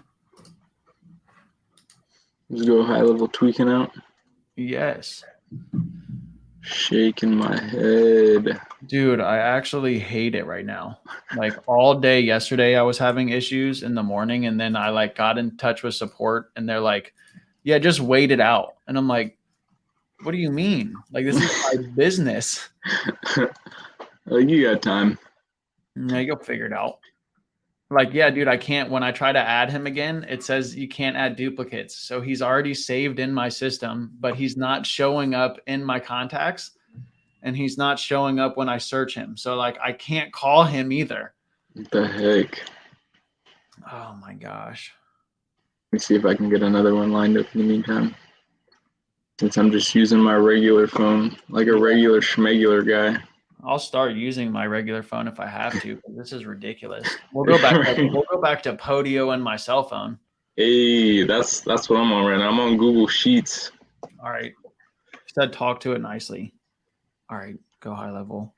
Let's go high level tweaking out. Yes. Shaking my head. Dude, I actually hate it right now. Like all day yesterday, I was having issues in the morning, and then I like got in touch with support, and they're like, "Yeah, just wait it out." And I'm like, "What do you mean? Like this is my business." Like you got time. Yeah, you'll figure it out. Like, yeah, dude, I can't. When I try to add him again, it says you can't add duplicates. So he's already saved in my system, but he's not showing up in my contacts, and he's not showing up when I search him. So like, I can't call him either. What the heck? Oh my gosh. Let me see if I can get another one lined up in the meantime. Since I'm just using my regular phone, like a regular schmegular guy. I'll start using my regular phone if I have to. This is ridiculous. We'll go back. We'll go back to Podio and my cell phone. Hey, that's what I'm on right now. I'm on Google Sheets. All right. Said talk to it nicely. All right. Go high level.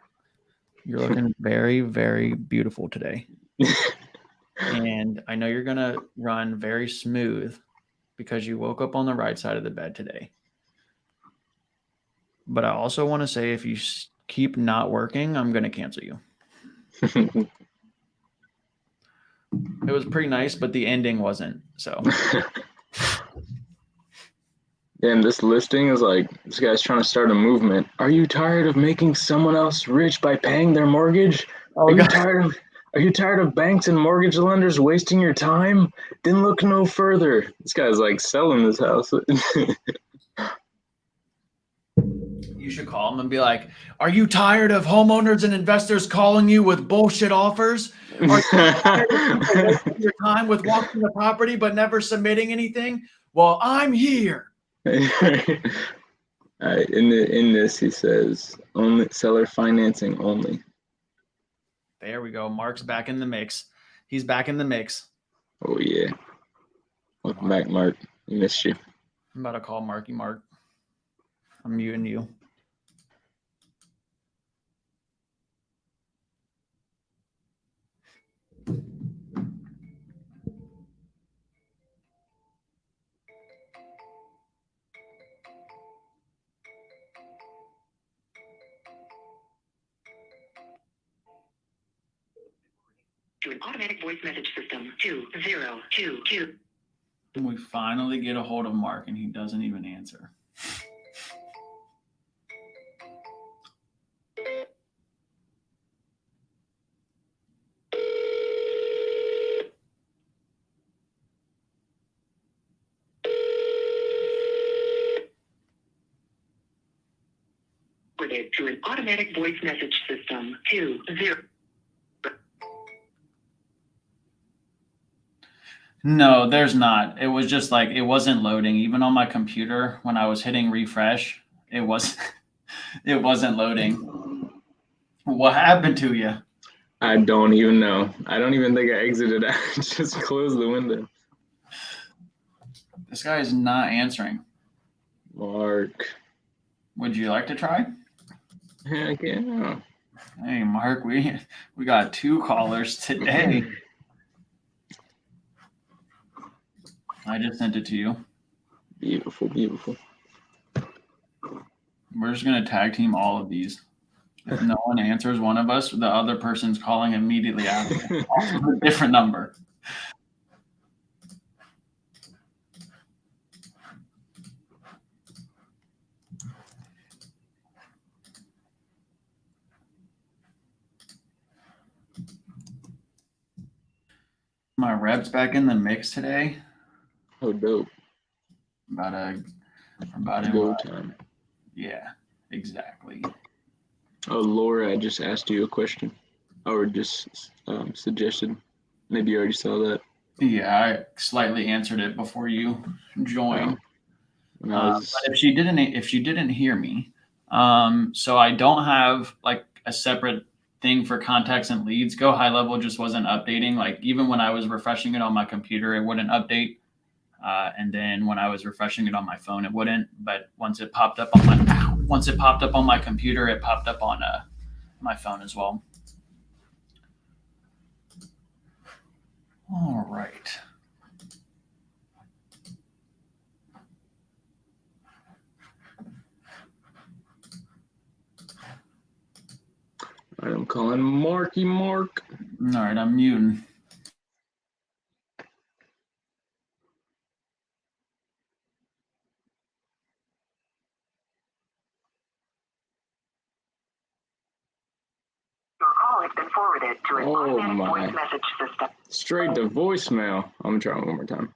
You're looking very, very beautiful today. And I know you're going to run very smooth because you woke up on the right side of the bed today. But I also want to say if you keep not working, I'm going to cancel you. It was pretty nice, but the ending wasn't. So. Damn, this listing is like, this guy's trying to start a movement. Are you tired of making someone else rich by paying their mortgage? Oh, Are you tired of banks and mortgage lenders wasting your time? Then look no further. This guy's like selling this house. You should call them and be like, are you tired of homeowners and investors calling you with bullshit offers? Are you tired of people wasting your time with walking the property but never submitting anything? Well, I'm here. In this, he says, only seller financing only. There we go. Mark's back in the mix. He's back in the mix. Oh, yeah. Welcome back, Mark. We missed you. I'm about to call Marky Mark. I'm muting you. To an automatic voice message system. 2022. We finally get a hold of Mark and he doesn't even answer. Forwarded to an automatic voice message system. 20. No, there's not. It was just like it wasn't loading. Even on my computer, when I was hitting refresh, it was it wasn't loading. What happened to you? I don't even know. I don't even think I exited out. Just closed the window. This guy is not answering. Mark. Would you like to try? Heck yeah. Hey, Mark, we got 2 callers today. I just sent it to you. Beautiful, beautiful. We're just gonna tag team all of these. If no one answers one of us, the other person's calling immediately after. Also a different number. My rep's back in the mix today. Oh, dope. About a Go time. Yeah, exactly. Oh, Laura, I just asked you a question. Or just suggested. Maybe you already saw that. Yeah, I slightly answered it before you joined. When I was... But if she didn't hear me, so I don't have like a separate thing for contacts and leads. Go High Level just wasn't updating. Like even when I was refreshing it on my computer, it wouldn't update. And then when I was refreshing it on my phone, it wouldn't. But once it popped up on my computer, it popped up on my phone as well. All right. I'm calling Marky Mark. All right, I'm muting. Your call has been forwarded to an Oh, automatic my. voice message system. Straight to voicemail. I'm gonna try one more time.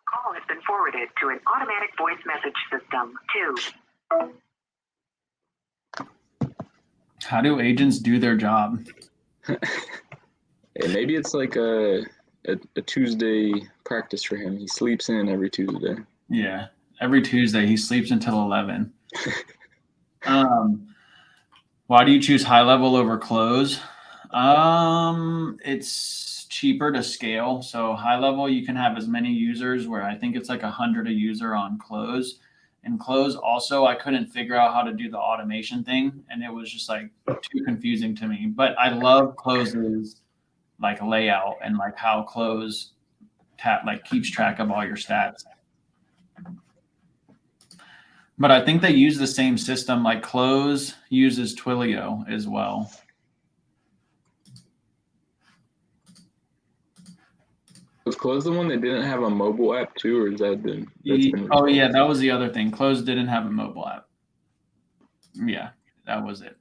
Call has been forwarded to an automatic voice message system. 2. How do agents do their job? Hey, maybe it's like a Tuesday practice for him. He sleeps in every Tuesday. Yeah, every Tuesday he sleeps until 11. Why do you choose High Level over Close? It's cheaper to scale. So High Level, you can have as many users, where I think it's like 100 a user on Close. And Close also, I couldn't figure out how to do the automation thing, and it was just like too confusing to me. But I love Close's like layout and like how Close keeps track of all your stats. But I think they use the same system. Like Close uses Twilio as well. Was Close the one that didn't have a mobile app too, or is that the? Oh yeah, that was the other thing. Close didn't have a mobile app. Yeah, that was it.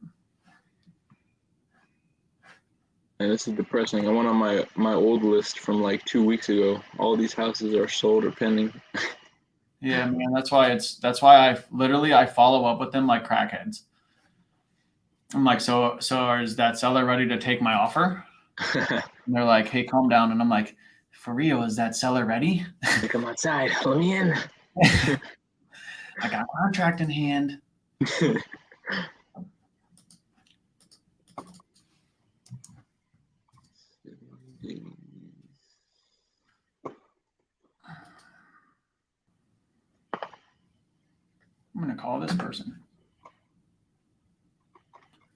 And this is depressing. I went on my old list from like 2 weeks ago. All these houses are sold or pending. Yeah, man. That's why I follow up with them like crackheads. I'm like, so is that seller ready to take my offer? And they're like, hey, calm down. And I'm like, for real, is that seller ready? Come outside. Let me in. I got a contract in hand. I'm going to call this person.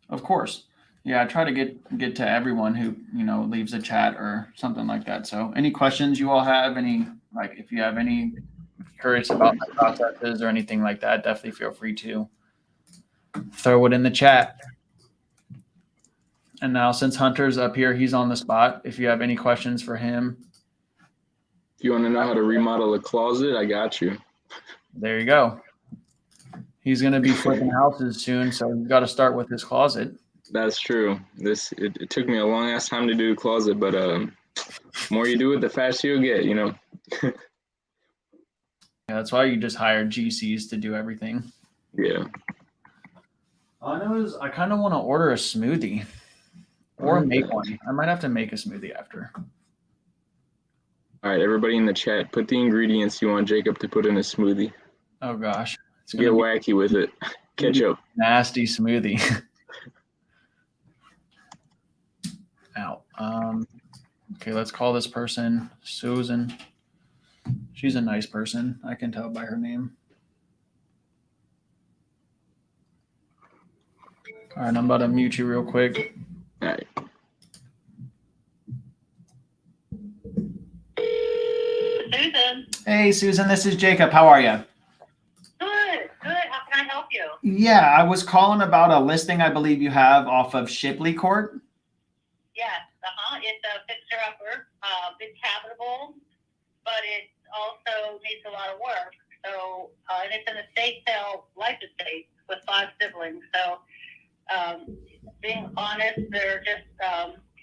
Of course. Yeah, I try to get to everyone who, leaves a chat or something like that. So any questions you all have, if you have any curious about my processes or anything like that, definitely feel free to throw it in the chat. And now since Hunter's up here, he's on the spot. If you have any questions for him, If you want to know how to remodel a closet, I got you. there you go. He's going to be flipping houses soon, so he's got to start with his closet. That's true. It took me a long ass time to do a closet, but the more you do it, the faster you'll get, Yeah, that's why you just hire GCs to do everything. Yeah. All I know is I kind of want to order a smoothie or make one. I might have to make a smoothie after. All right, everybody in the chat, put the ingredients you want Jacob to put in a smoothie. Oh gosh, It's get wacky with it. Ketchup. Nasty smoothie. Out. Okay, let's call this person Susan. She's a nice person. I can tell by her name. All right, I'm about to mute you real quick. All right. Susan. Hey, Susan, this is Jacob. How are you? Good. How can I help you? Yeah, I was calling about a listing I believe you have off of Shipley Court. Yes. It's a fixer-upper. It's habitable, but it also needs a lot of work. So, and it's an estate sale, life estate with 5 siblings. So, being honest, they're just,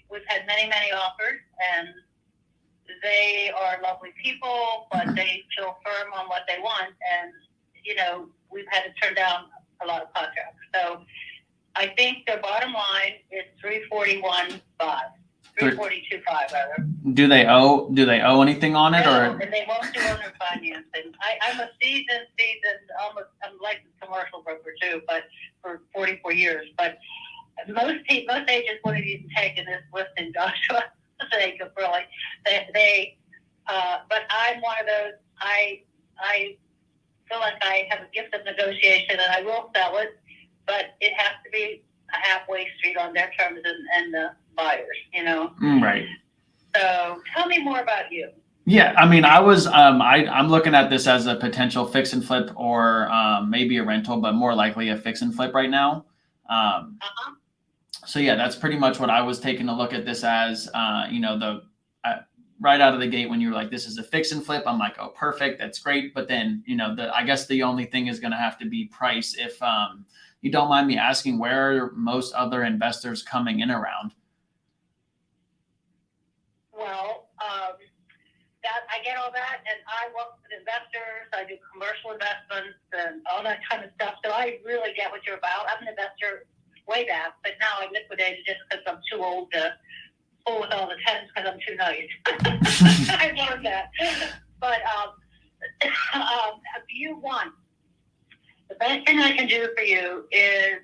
we've had many offers, and they are lovely people, but they feel firm on what they want. And, we've had to turn down a lot of contracts. So I think their bottom line is $341.5. 342.5 rather. Do they owe anything on it, No, or? and they won't do owner financing. I'm a seasoned, I'm like a commercial broker too, but for 44 years. But most agents wouldn't even take in this listing, Joshua. Jacob, really. But I'm one of those. I feel like I have a gift of negotiation, and I will sell it, but it has to be a halfway street on their terms and the buyers, Right. So tell me more about you. Yeah, I mean, I'm looking at this as a potential fix and flip or maybe a rental, but more likely a fix and flip right now. So yeah, that's pretty much what I was taking a look at this as. Right out of the gate when you were like, this is a fix and flip, I'm like, oh, perfect, that's great. But then, I guess the only thing is going to have to be price. If you don't mind me asking, where are most other investors coming in around? Well, that I get all that, and I work with investors. I do commercial investments and all that kind of stuff. So I really get what you're about. I'm an investor way back, but now I liquidated just because I'm too old to pull with all the tens because I'm too nice. I learned that. But if you want, the best thing I can do for you is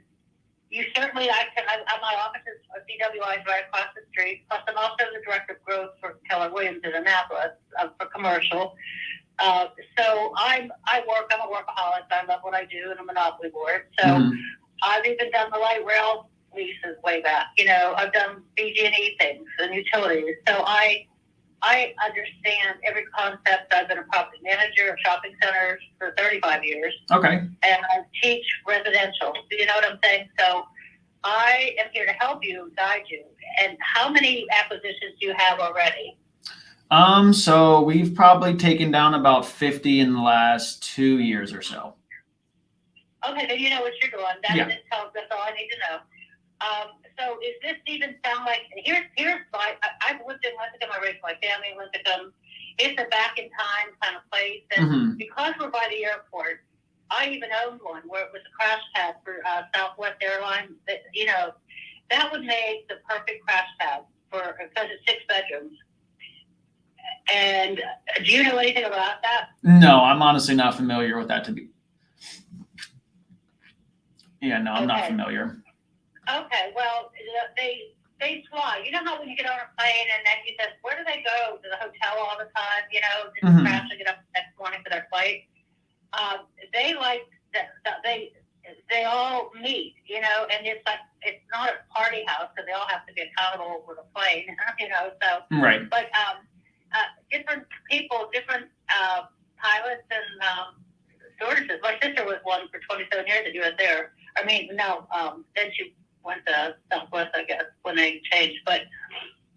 my office is CWI is right across the street. Plus, I'm also the director of growth for Keller Williams in Annapolis for commercial. So I'm a workaholic. I love what I do, and I'm a monopoly board. So I've even done the light rail leases way back. I've done BG&E things and utilities. So I understand every concept. I've been a property manager of shopping centers for 35 years. Okay. And I teach residential. You know what I'm saying? So I am here to help you, guide you. And how many acquisitions do you have already? So we've probably taken down about 50 in the last 2 years or so. Okay, then you know what you're doing. That's all I need to know. So is this even sound like, here's I've lived in Linthicum, I raised my family in Linthicum. It's a back in time kind of place. And because we're by the airport, I even owned one where it was a crash pad for Southwest Airlines. That would make the perfect crash pad because it's 6 bedrooms. And do you know anything about that? No, I'm honestly not familiar with that I'm not familiar. Okay, well, they fly. You know how when you get on a plane and then you said, where do they go? To the hotel all the time, just crash and get up the next morning for their flight. They like that. they all meet, and it's like, it's not a party house because they all have to be accountable over the plane, so. Right. But different people, different pilots and stewardesses. My sister was one for 27 years at US Air. I mean, no, then she went to Southwest, I guess, when they changed. But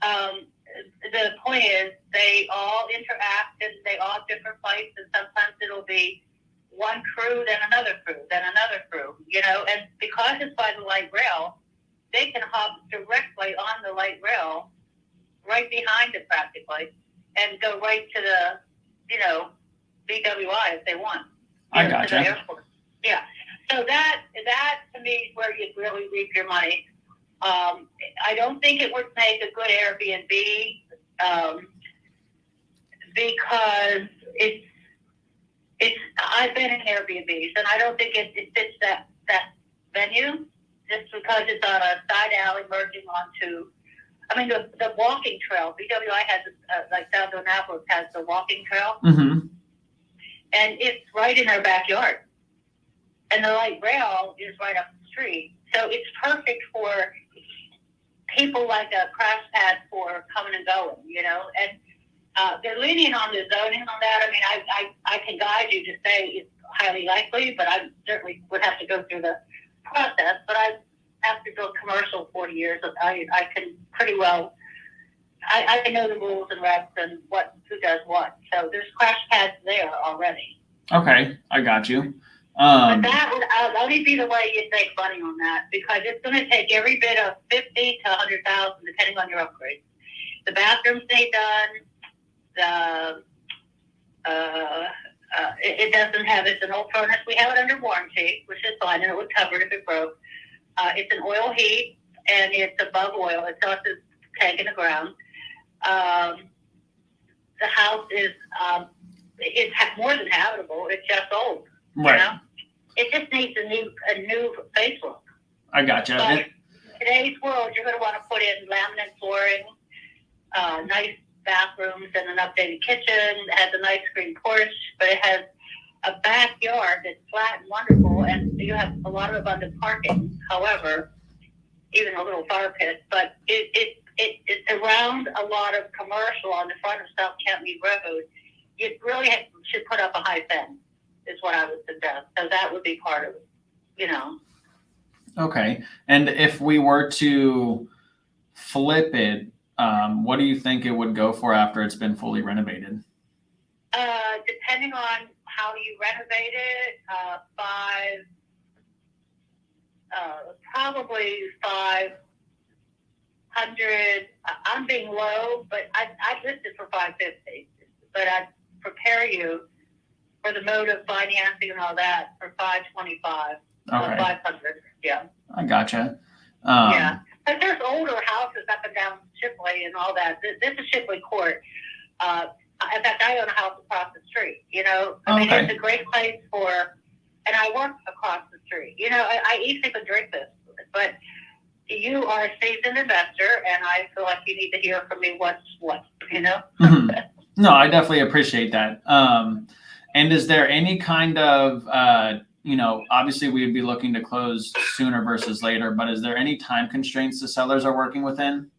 the point is, they all interact and they all have different flights, and sometimes it'll be one crew, then another crew, then another crew, and because it's by the light rail, they can hop directly on the light rail, right behind it practically, and go right to the, BWI if they want. I gotcha. To the airport. Yeah. So that to me is where you really reap your money. I don't think it would make a good Airbnb because it's I've been in Airbnbs and I don't think it fits that venue just because it's on a side alley merging onto. I mean the walking trail. BWI has like South Annapolis has the walking trail, Mm-hmm. and it's right in their backyard. And the light rail is right up the street. So it's perfect for people like a crash pad for coming and going, and they're leaning on the zoning on that. I mean, I can guide you to say it's highly likely, but I certainly would have to go through the process. But after doing commercial 40 years, I can pretty well, I know the rules and regs and who does what. So there's crash pads there already. Okay, I got you. But that would only be the way you'd make money on that because it's going to take every bit of 50 to 100,000 depending on your upgrade. The bathrooms need done. It doesn't have, it's an old furnace. We have it under warranty, which is fine, and it would cover it if it broke. It's an oil heat, and it's above oil. It's not a tank in the ground. The house is it's more than habitable. It's just old. Right. It just needs a new facelift. I gotcha. But in today's world, you're going to want to put in laminate flooring, nice bathrooms, and an updated kitchen. It has a nice green porch, but it has a backyard that's flat and wonderful, and you have a lot of abundant parking. However, even a little fire pit, but it's around a lot of commercial on the front of South Kentmead Road. You really should put up a high fence, is what I would suggest. So that would be part of it, Okay. And if we were to flip it, what do you think it would go for after it's been fully renovated? Depending on how you renovate it, probably 500. I'm being low, but I listed for 550. But I'd prepare you for the mode of financing and all that for 525. Okay. 500. Yeah. I gotcha. Yeah. But there's older houses up and down Shipley and all that. This is Shipley Court. In fact, I own a house across the street. I mean, it's a great place and I work across the street. I eat, sleep, and drink this. But you are a seasoned investor, and I feel like you need to hear from me what's what. Mm-hmm. No, I definitely appreciate that. And is there any kind of obviously we would be looking to close sooner versus later, but is there any time constraints the sellers are working within?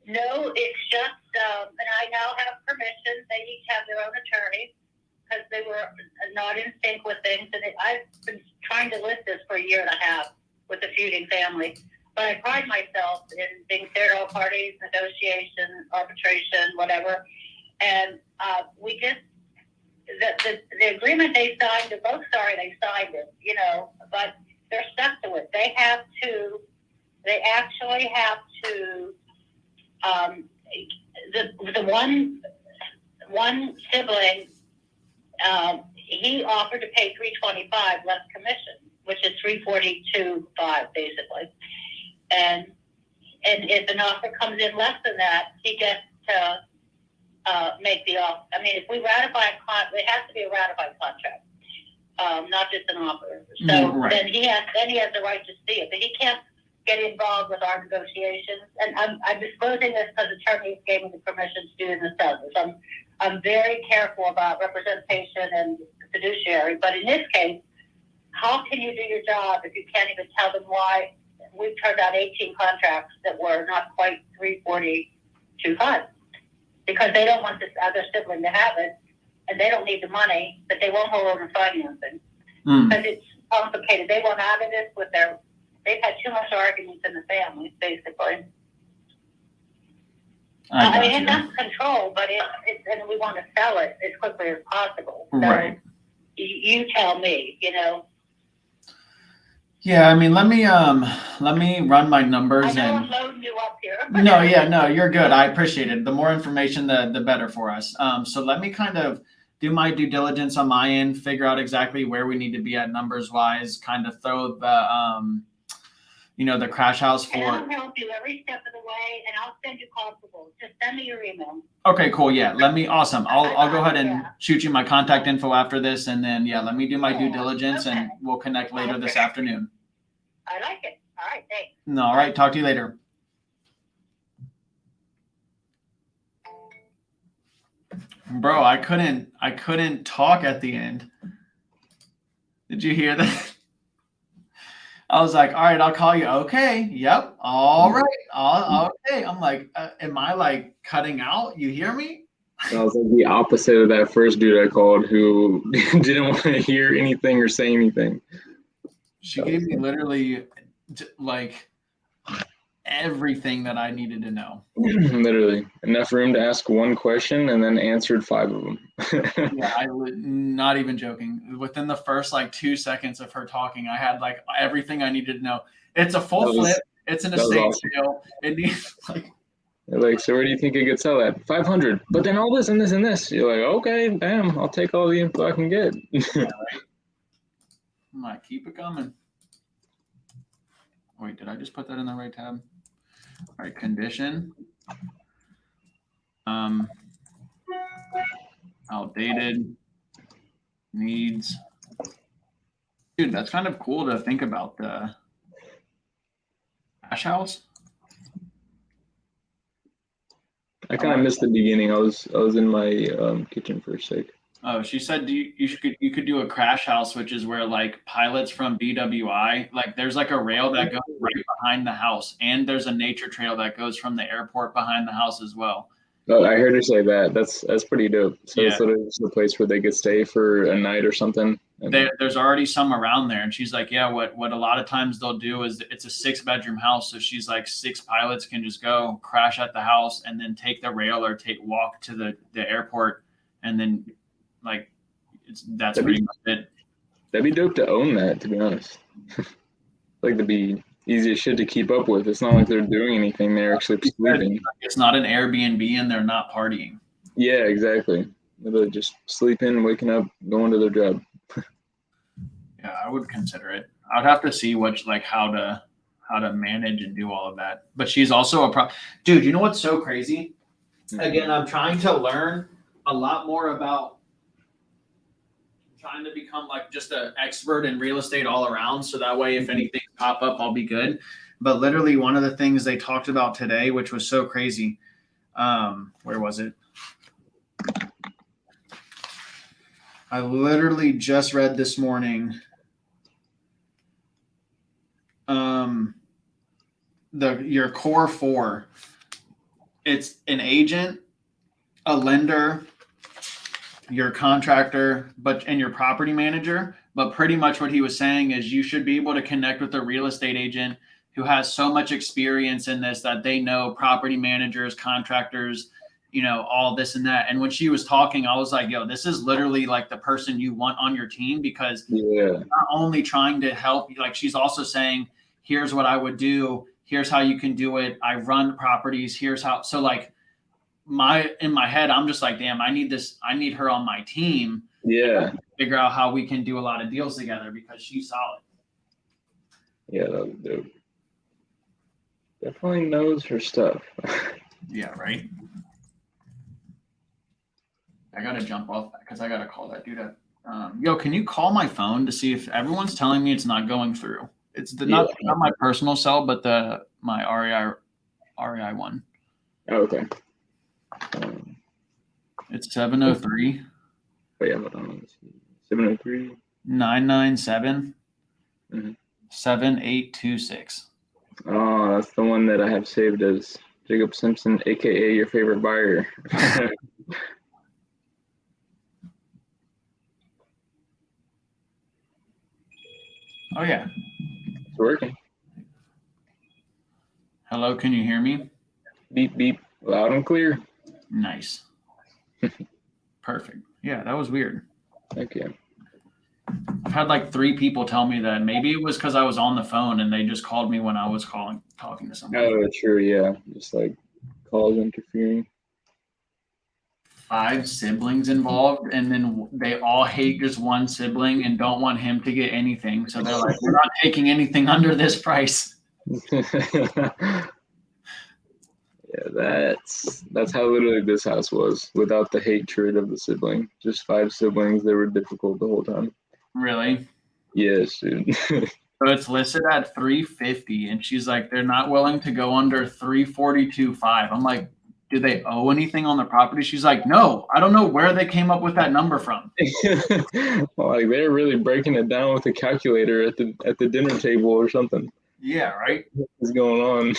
No, it's just, and I now have permission. They each have their own attorney because they were not in sync with things. And I've been trying to list this for a year and a half with the feuding family. But I pride myself in being fair to all parties, negotiation, arbitration, whatever. And we just, the agreement they signed, they're both sorry they signed it, but they're stuck to it. They actually have to, the one sibling, he offered to pay $325 less commission, which is $342.5 basically. And if an offer comes in less than that, he gets to make the offer. I mean, if we ratify a contract, it has to be a ratified contract, not just an offer. So right. then he has the right to see it, but he can't get involved with our negotiations. And I'm disclosing this because attorneys gave me the permission to do this themselves. I'm very careful about representation and fiduciary, but in this case, how can you do your job if you can't even tell them why we've turned out 18 contracts that were not quite 340.25? Because they don't want this other sibling to have it, and they don't need the money, but they won't hold on to financing. Because it's complicated. They want out of this with they've had too much arguments in the family, basically. I mean, it's not control, but it's and we want to sell it as quickly as possible. So right. You tell me, Yeah, I mean, let me run my numbers. I know and I'm loading you up here. No, you're good. I appreciate it. The more information, the better for us. So let me kind of do my due diligence on my end, figure out exactly where we need to be at numbers wise, kind of throw the the crash house And for. I'll help you every step of the way, and I'll send you comparables. Just send me your email. Okay, cool. Yeah, awesome. I'll go ahead and Yeah. shoot you my contact info after this, and then let me do my due diligence, and we'll connect later this afternoon. I like it. All right, thanks. No, all right. Talk to you later. Bro, I couldn't talk at the end. Did you hear that? I was like, all right, I'll call you. Okay. Yep. All right. Okay. I'm like, am I like cutting out? You hear me? I was like the opposite of that first dude I called who didn't want to hear anything or say anything. She gave me literally like everything that I needed to know. Literally enough room to ask one question and then answered 5 of them. Yeah, not even joking. Within the first like 2 seconds of her talking, I had like everything I needed to know. It's a full flip. It's an estate sale. It needs like. They're like, so where do you think it could sell at? 500. But then all this and this and this. You're like, okay, damn, I'll take all the info I can get. Yeah, right? I'm like, keep it coming. Wait, did I just put that in the right tab? All right, condition. Outdated. Needs. Dude, that's kind of cool to think about the crash house. I kind of missed the beginning. I was in my kitchen for a sec. Oh, she said you could do a crash house, which is where like pilots from BWI, like there's like a rail that goes right behind the house, and there's a nature trail that goes from the airport behind the house as well. Oh, I heard her say that. That's pretty dope. So Yeah. it's literally just a place where they could stay for a night or something. There's already some around there, and she's like, yeah, what a lot of times they'll do is it's a 6-bedroom house, so she's like 6 pilots can just go crash at the house and then take the rail or walk to the airport, and then like that's pretty much it. That'd be dope to own that, to be honest. Like to be easy as shit to keep up with. It's not like they're doing anything; they're actually sleeping. It's not an Airbnb, and they're not partying. Yeah, exactly. They're just sleeping, waking up, going to their job. Yeah, I would consider it. I'd have to see how to manage and do all of that. But she's also dude. You know what's so crazy? Again, I'm trying to learn a lot more about trying to become like just an expert in real estate all around. So that way, if anything pop up, I'll be good. But literally, one of the things they talked about today, which was so crazy. Where was it? I literally just read this morning. Your core 4, it's an agent, a lender, your contractor, and your property manager. But pretty much what he was saying is you should be able to connect with a real estate agent who has so much experience in this that they know property managers, contractors, all this and that. And when she was talking, I was like, yo, this is literally like the person you want on your team, because not only trying to help, like she's also saying, here's what I would do. Here's how you can do it. I run properties. Here's how. So like in my head, I'm just like, damn, I need her on my team. Yeah. Figure out how we can do a lot of deals together because she's solid. Yeah, that was dope. Definitely knows her stuff. Yeah, right. I gotta jump off because I gotta call that dude up. Yo, can you call my phone to see if everyone's telling me it's not going through? It's not my personal cell, but my REI one. Oh, okay. It's 703. Oh yeah, hold on. 703 997 Mhm. 7826. Oh, that's the one that I have saved as Jacob Simpson, aka your favorite buyer. Oh yeah. It's working. Hello, can you hear me? Beep beep, loud and clear. Nice. Perfect. Yeah, that was weird. Heck yeah. I've had like 3 people tell me that maybe it was because I was on the phone and they just called me when I was talking to someone. Oh, true. Yeah, just like calls interfering. 5 siblings involved, and then they all hate just one sibling and don't want him to get anything. So they're like, we're not taking anything under this price. Yeah, that's how literally this house was without the hatred of the sibling. Just 5 siblings. They were difficult the whole time. Really? Yes, dude. So it's listed at 350, and she's like, they're not willing to go under 342.5. I'm like, do they owe anything on the property? She's like, no, I don't know where they came up with that number from. Like they're really breaking it down with a calculator at the dinner table or something. Yeah, right. What's going on?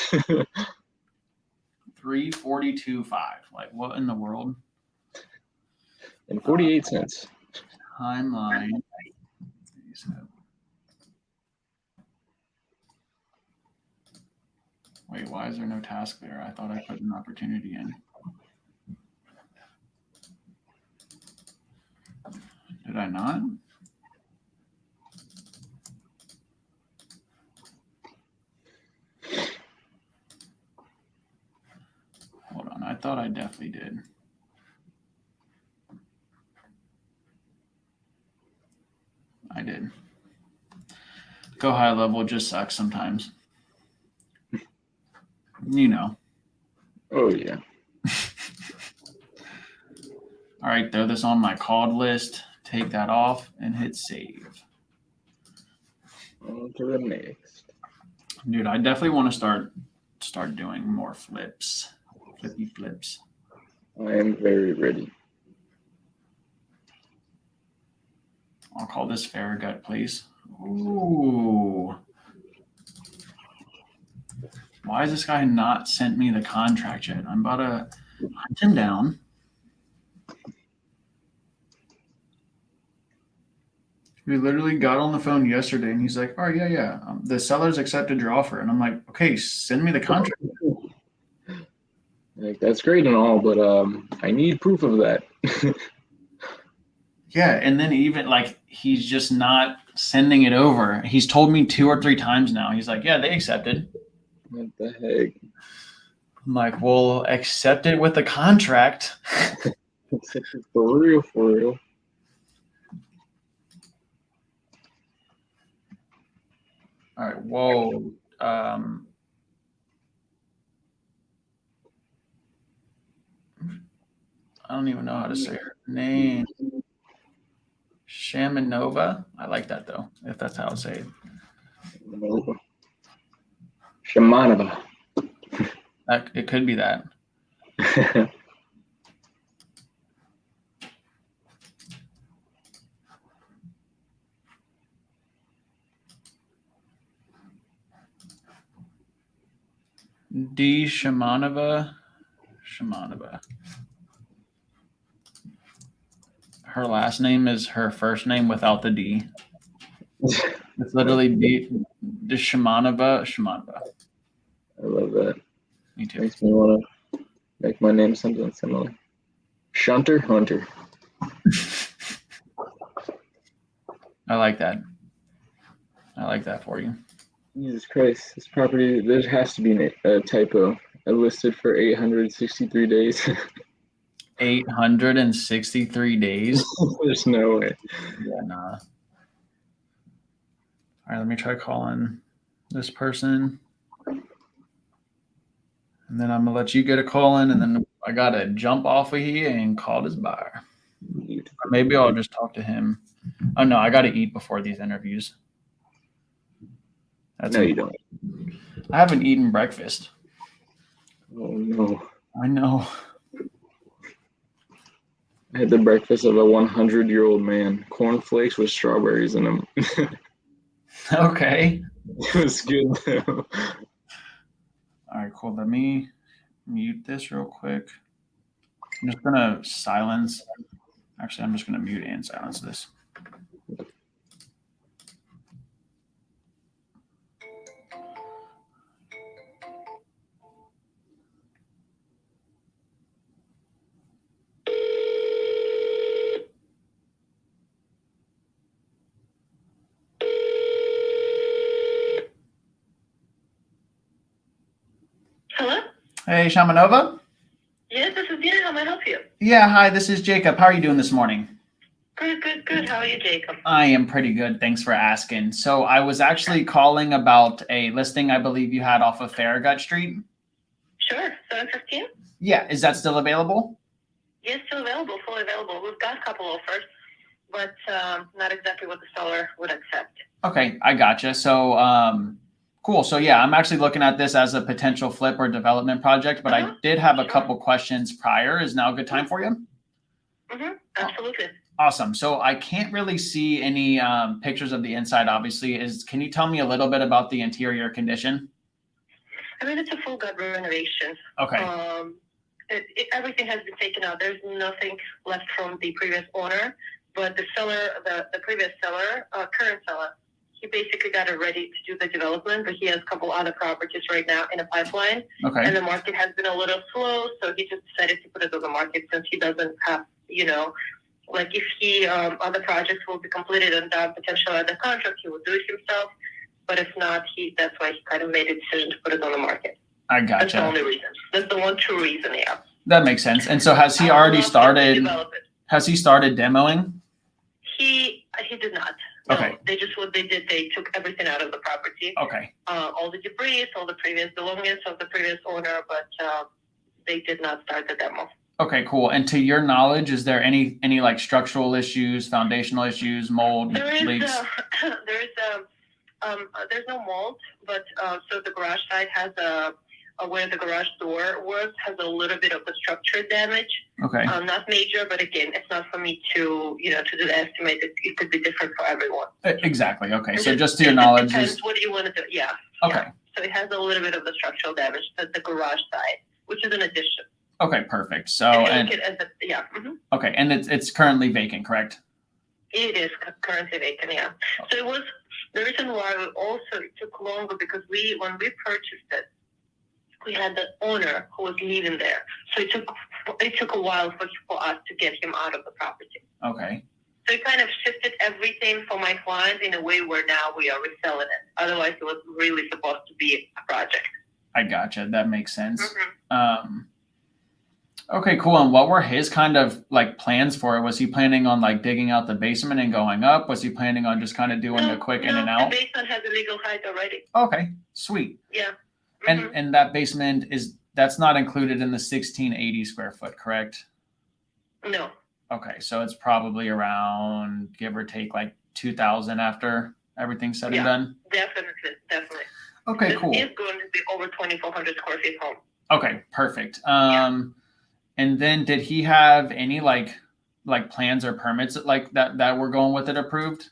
342.5. Like, what in the world? And 48 cents. Timeline. Wait, why is there no task there? I thought I put an opportunity in. Did I not? Hold on, I thought I definitely did. I did. Go high level just sucks sometimes. You know. Oh yeah. All right, throw this on my called list. Take that off and hit save. On to the next. Dude, I definitely want to start doing more flips. Flippy flips. I am very ready. I'll call this Farragut, please. Ooh. Why has this guy not sent me the contract yet? I'm about to hunt him down. We literally got on the phone yesterday and he's like, oh, yeah. The seller's accepted your offer. And I'm like, okay, send me the contract. Like, that's great and all, but I need proof of that. Yeah, and then even like he's just not sending it over. He's told me 2 or 3 times now. He's like, yeah, they accepted. What the heck? I'm like, well, accept it with a contract. For real, for real. All right, whoa. I don't even know how to say her name. Shamanova. I like that though, if that's how I say it. Shamanova. It could be that. D. Shamanova. Her last name is her first name without the D. It's literally D. Shamanova. I love that. Me too. Makes me want to make my name something similar. Shunter Hunter. I like that. I like that for you. Jesus Christ, this property, there has to be a typo. I listed for 863 days. 863 days. There's no way. Yeah, nah. All right, let me try calling this person. And then I'm going to let you get a call in, and then I got to jump off of here and call this buyer. Or maybe I'll just talk to him. Oh, no, I got to eat before these interviews. No, you don't. I haven't eaten breakfast. Oh, no. I know. I had the breakfast of a 100-year-old man. Cornflakes with strawberries in them. Okay. It was good though. All right, cool. Let me mute this real quick. I'm just gonna silence. Actually, I'm just gonna mute and silence this. Hello? Hey, Shamanova. Yes, this is Dina. How may I help you? Yeah, hi. This is Jacob. How are you doing this morning? Good. How are you, Jacob? I am pretty good. Thanks for asking. So I was actually calling about a listing I believe you had off of Farragut Street. Sure. 715? Yeah, is that still available? Yes, still available, fully available. We've got a couple offers, but not exactly what the seller would accept. Okay, I gotcha. So, cool. So yeah, I'm actually looking at this as a potential flip or development project, but I did have a couple questions prior. Is now a good time for you? Absolutely. Awesome. So I can't really see any pictures of the inside, obviously. Can you tell me a little bit about the interior condition? I mean, it's a full gut renovation. Okay. Everything has been taken out. There's nothing left from the previous owner, but the seller, the previous seller, current seller, he basically got it ready to do the development, but he has a couple other properties right now in a pipeline. Okay. And the market has been a little slow, so he just decided to put it on the market since he doesn't have, like if he, other projects will be completed and done potentially under contract, he will do it himself. But if not, that's why he kind of made a decision to put it on the market. I gotcha. That's the only reason. That's the one true reason, yeah. That makes sense. And so has he already started? Has he started demoing? He did not. No, Okay. They just what they did. They took everything out of the property. Okay. All the debris, all the previous belongings of the previous owner, but they did not start the demo. Okay, cool. And to your knowledge, is there any like structural issues, foundational issues, mold, leaks? There's no mold, but so the garage side has where the garage door was has a little bit of the structure damage. Okay. Not major, but again, it's not for me to to do the estimate. It could be different for everyone. Exactly. Okay. So just to your knowledge, what do you want to do? Yeah. Okay. Yeah. So it has a little bit of the structural damage to the garage side, which is an addition. Okay, perfect. So okay, and it's currently vacant, correct? It is currently vacant, yeah. So it was the reason why it took longer because when we purchased it, we had the owner who was living there. So it took a while for us to get him out of the property. Okay. So it kind of shifted everything for my client in a way where now we are reselling it. Otherwise, it was really supposed to be a project. I gotcha. That makes sense. Mm-hmm. Okay, cool. And what were his kind of like plans for it? Was he planning on like digging out the basement and going up? Was he planning on just kind of doing a quick in and out? The basement has a legal height already. Okay, sweet. Yeah. Mm-hmm. And that basement that's not included in the 1680 square foot, correct? No. Okay, so it's probably around give or take like 2,000 after everything's said and done. Definitely. Okay, cool. It's going to be over 2,400 square feet home. Okay, perfect. And then did he have any like plans or permits like that were going with it approved?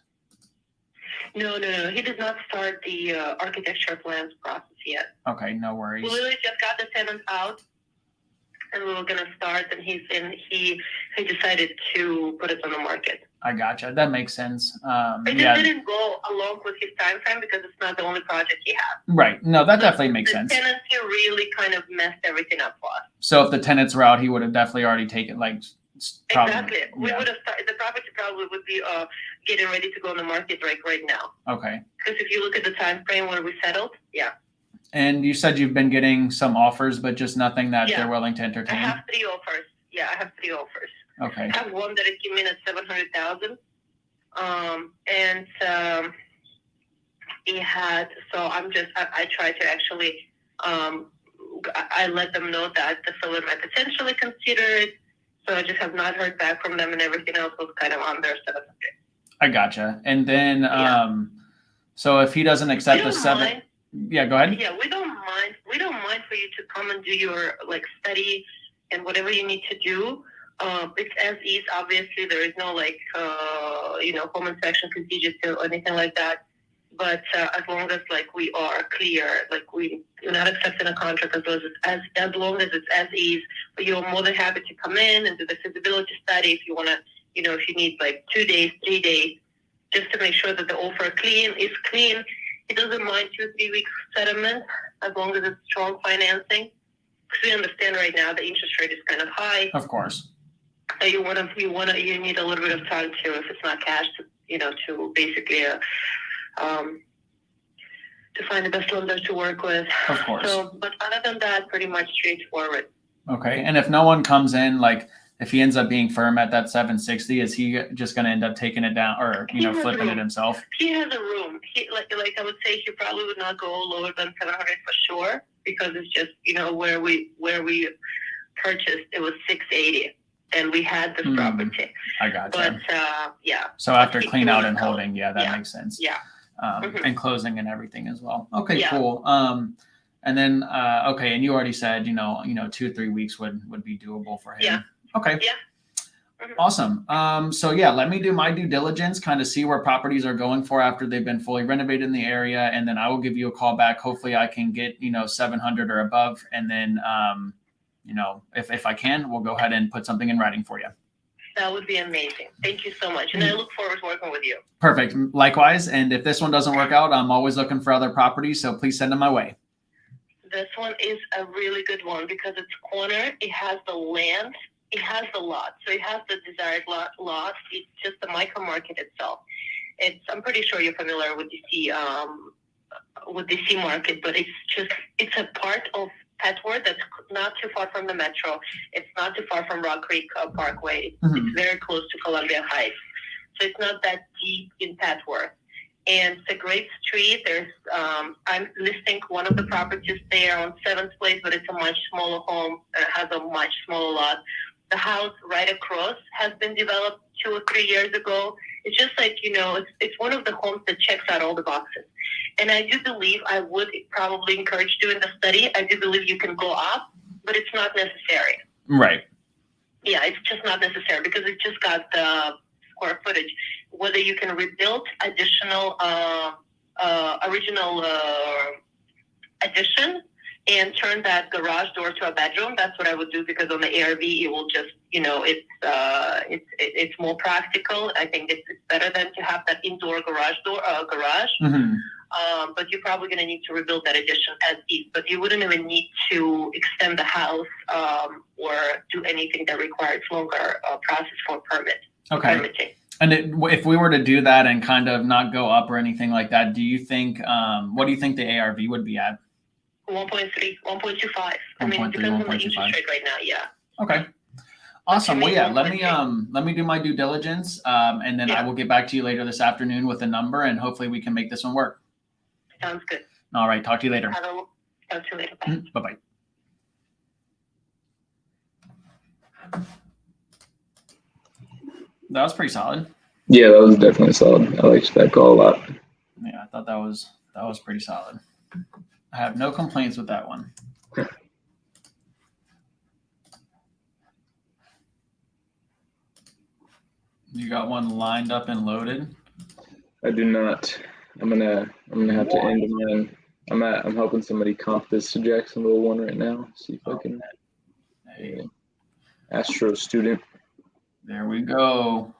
No. He did not start the architecture plans process yet. Okay, no worries. We literally just got the tenant out, and we were gonna start, and he decided to put it on the market. I gotcha. That makes sense. It just didn't go along with his time frame because it's not the only project he has. Right. No, that definitely makes sense. The tenancy really kind of messed everything up for us. So if the tenants were out, he would have definitely already taken Exactly. We would have started. The property probably would be getting ready to go on the market right now. Okay. Because if you look at the time frame when we settled, yeah. And you said you've been getting some offers, but just nothing that they're willing to entertain. I have 3 offers. Yeah, I have 3 offers. Okay. I have one that it came in at 700,000. He had. So I tried to actually. I let them know that the seller might potentially consider it. So I just have not heard back from them, and everything else was kind of on their 700. I gotcha. And then, so if he doesn't accept the 7, yeah, go ahead. Yeah, we don't mind. We don't mind for you to come and do your study and whatever you need to do. It's as is. Obviously, there is no home inspection procedure or anything like that. But as long as like we are clear, like we're not accepting a contract as long as it's as is. But you're more than happy to come in and do the feasibility study if you want to, if you need like 2 days, 3 days, just to make sure that the offer is clean. It doesn't mind 2-3 weeks settlement as long as it's strong financing. Because we understand right now the interest rate is kind of high. Of course. So you need a little bit of time to, if it's not cash, to basically to find the best lender to work with. Of course. So, but other than that, pretty much straightforward. Okay. And if no one comes in, like if he ends up being firm at that 760, is he just going to end up taking it down or, flipping it himself? He has a room. Like I would say, he probably would not go lower than 700 for sure, because it's just, where we purchased, it was 680 and we had this property. I got you. But yeah. So after clean out and holding, that makes sense. Yeah. And closing and everything as well. Okay, Yeah. cool. And then, okay. And you already said, 2-3 weeks would be doable for him. Yeah. Okay. Yeah. Awesome. So yeah, let me do my due diligence, kind of see where properties are going for after they've been fully renovated in the area. And then I will give you a call back. Hopefully I can get, 700 or above. And then, if I can, we'll go ahead and put something in writing for you. That would be amazing. Thank you so much. And I look forward to working with you. Perfect. Likewise. And if this one doesn't work out, I'm always looking for other properties. So please send them my way. This one is a really good one because it's corner. It has the land. It has the lot. So it has the desired lot. It's just the micro market itself. I'm pretty sure you're familiar with DC market, but it's a part of Petworth that's not too far from the metro. It's not too far from Rock Creek Parkway. It's very close to Columbia Heights. So it's not that deep in Petworth. And it's a great street. There's I'm listing one of the properties there on 7th Place, but it's a much smaller home and it has a much smaller lot. The house right across has been developed 2 or 3 years ago. It's just like, it's one of the homes that checks out all the boxes. And I do believe I would probably encourage doing the study. I do believe you can go up, but it's not necessary. Right. Yeah, it's just not necessary because it just got the square footage. Whether you can rebuild additional, original addition and turn that garage door to a bedroom, that's what I would do, because on the ARV it will just, it's more practical. I think it's better than to have that indoor garage. But you're probably going to need to rebuild that addition as is. But you wouldn't even need to extend the house or do anything that requires longer process for permit. Okay. Permitting. And if we were to do that and kind of not go up or anything like that, do you think, what do you think the ARV would be at? 1.3, 1.25. I 1.3, mean, it depends on the 1.25. interest rate right now. Yeah. Okay. Awesome. Well, yeah, let me 1.3. do my due diligence. And then I will get back to you later this afternoon with a number, and hopefully we can make this one work. Sounds good. All right. Talk to you later. Talk to you later. Bye. Bye-bye. That was pretty solid. Yeah, that was definitely solid. I like that call a lot. Yeah, I thought that was pretty solid. I have no complaints with that one. You got one lined up and loaded? I do not. I'm gonna have to end mine. I'm helping somebody comp this to Jacksonville one right now. See if I can. Hey, Astro student. there we go.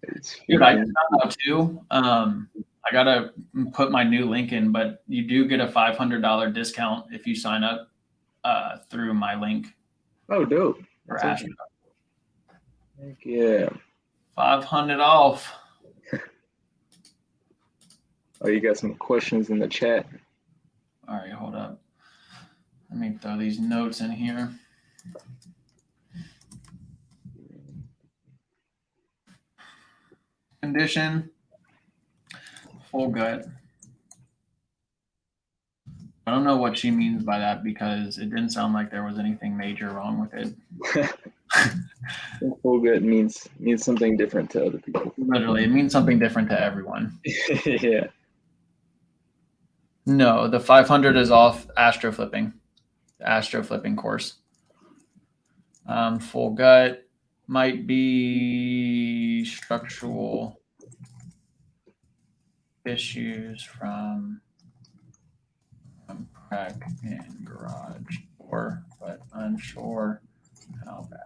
It's Dude, I found out too. I gotta put my new link in, but you do get a $500 discount if you sign up through my link. Oh, dope. For That's Astro. awesome. Heck yeah. 500 off. Oh, you got some questions in the chat. All right, hold up. Let me throw these notes in here. Condition, full gut. I don't know what she means by that because it didn't sound like there was anything major wrong with it. Full gut means something different to other people. Literally, it means something different to everyone. Yeah. No, the 500 is off astro flipping, the astro flipping course. Full gut might be structural. issues from crack in garage door, but unsure how bad.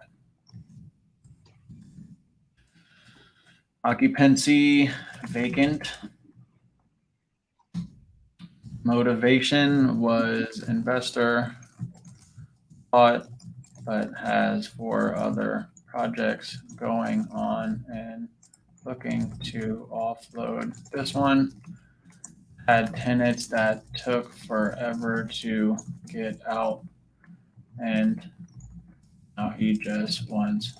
Occupancy vacant. Motivation was investor bought, but has 4 other projects going on and looking to offload this one. Had tenants that took forever to get out, and now he just wants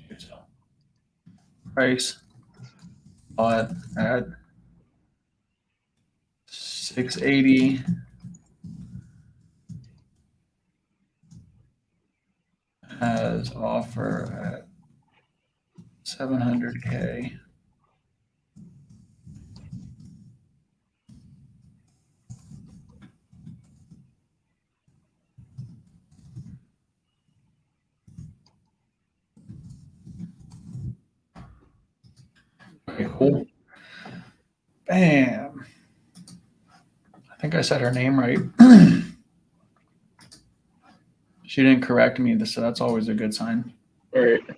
to sell. Price bought at 680. Has offer at 700K. Okay, cool. Bam. I think I said her name right. She didn't correct me, so that's always a good sign. All right. All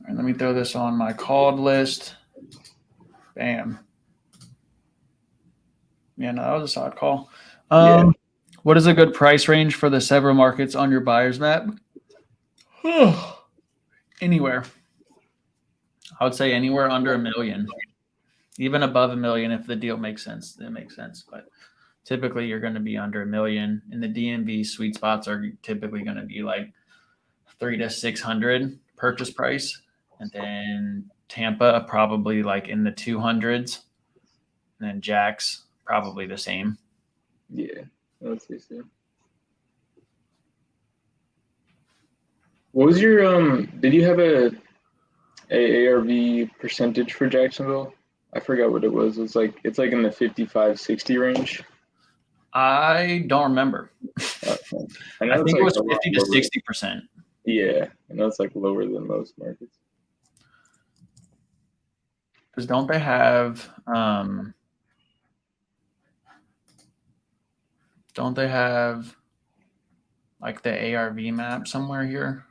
right, let me throw this on my called list. Bam. Yeah, no, that was a solid call. Yeah. What is a good price range for the several markets on your buyer's map? Anywhere. I would say anywhere under $1 million. Even above $1 million if the deal makes sense. It makes sense. But typically you're going to be under $1 million. And the DMV sweet spots are typically going to be like 300 to 600 purchase price. And then Tampa probably like in the 200s. And then Jack's probably the same. Yeah. Let's see. What was your did you have a ARV percentage for Jacksonville? I forgot what it was. It's like in the 55-60 range. I don't remember. I I think it was a lot 50 to lower. 60%. Yeah, I know it's like lower than most markets. Because don't they have like the ARV map somewhere here?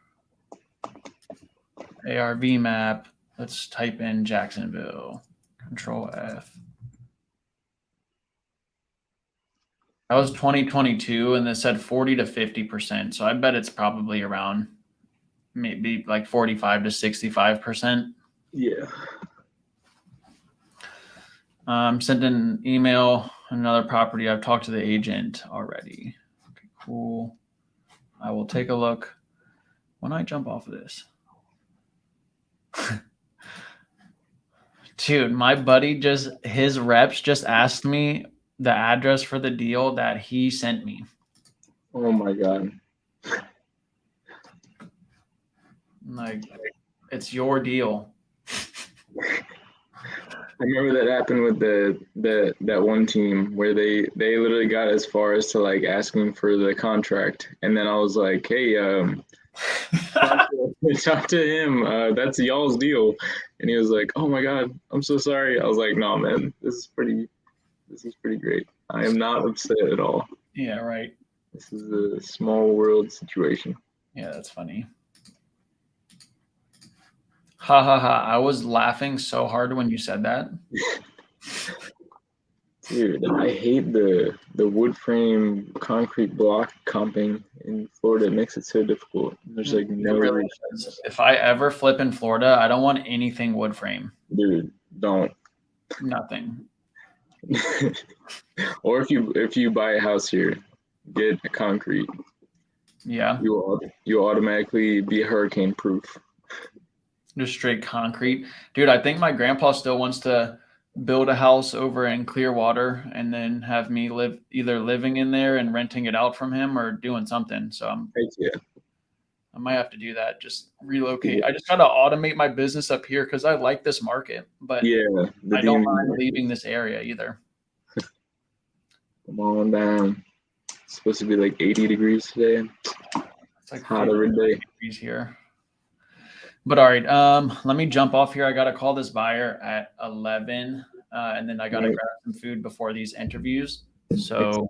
ARV map. Let's type in Jacksonville. Control F. That was 2022, and it said 40 to 50%. So I bet it's probably around maybe like 45 to 65%. Yeah. Sent an email, another property. I've talked to the agent already. Okay, cool. I will take a look when I jump off of this. Dude, my buddy his reps just asked me the address for the deal that he sent me. Oh my God. Like, it's your deal. I remember that happened with that one team where they literally got as far as to like asking for the contract, and then I was like, hey, talk to him. That's y'all's deal, and he was like, oh my God, I'm so sorry. I was like, no, man, this is pretty great. I am not upset at all. Yeah, right. This is a small world situation. Yeah, that's funny. Ha ha ha. I was laughing so hard when you said that. Dude, I hate the wood frame concrete block comping in Florida. It makes it so difficult. There's like no really does. If I ever flip in Florida, I don't want anything wood frame. Dude, don't. Nothing. Or if you buy a house here, get a concrete. Yeah. You automatically be hurricane proof. Just straight concrete. Dude, I think my grandpa still wants to build a house over in Clearwater and then have me either living in there and renting it out from him or doing something. So I might have to do that. Just relocate. I just got to automate my business up here because I like this market, but I don't mind leaving this area either. Come on down. It's supposed to be like 80 degrees today. It's like hot every day. Degrees here. But all right, let me jump off here. I got to call this buyer at 11, and then I got to grab some food before these interviews. So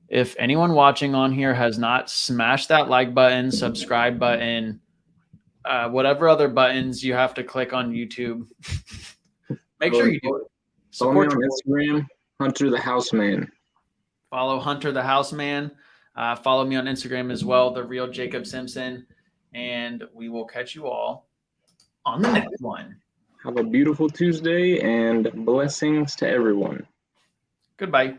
if anyone watching on here has not smashed that like button, subscribe button, whatever other buttons you have to click on YouTube, make sure you do it. Follow me Support on your Instagram, Hunter the Houseman. Follow Hunter the Houseman. Follow me on Instagram as well, The Real Jacob Simpson. And we will catch you all on the next one. Have a beautiful Tuesday and blessings to everyone. Goodbye.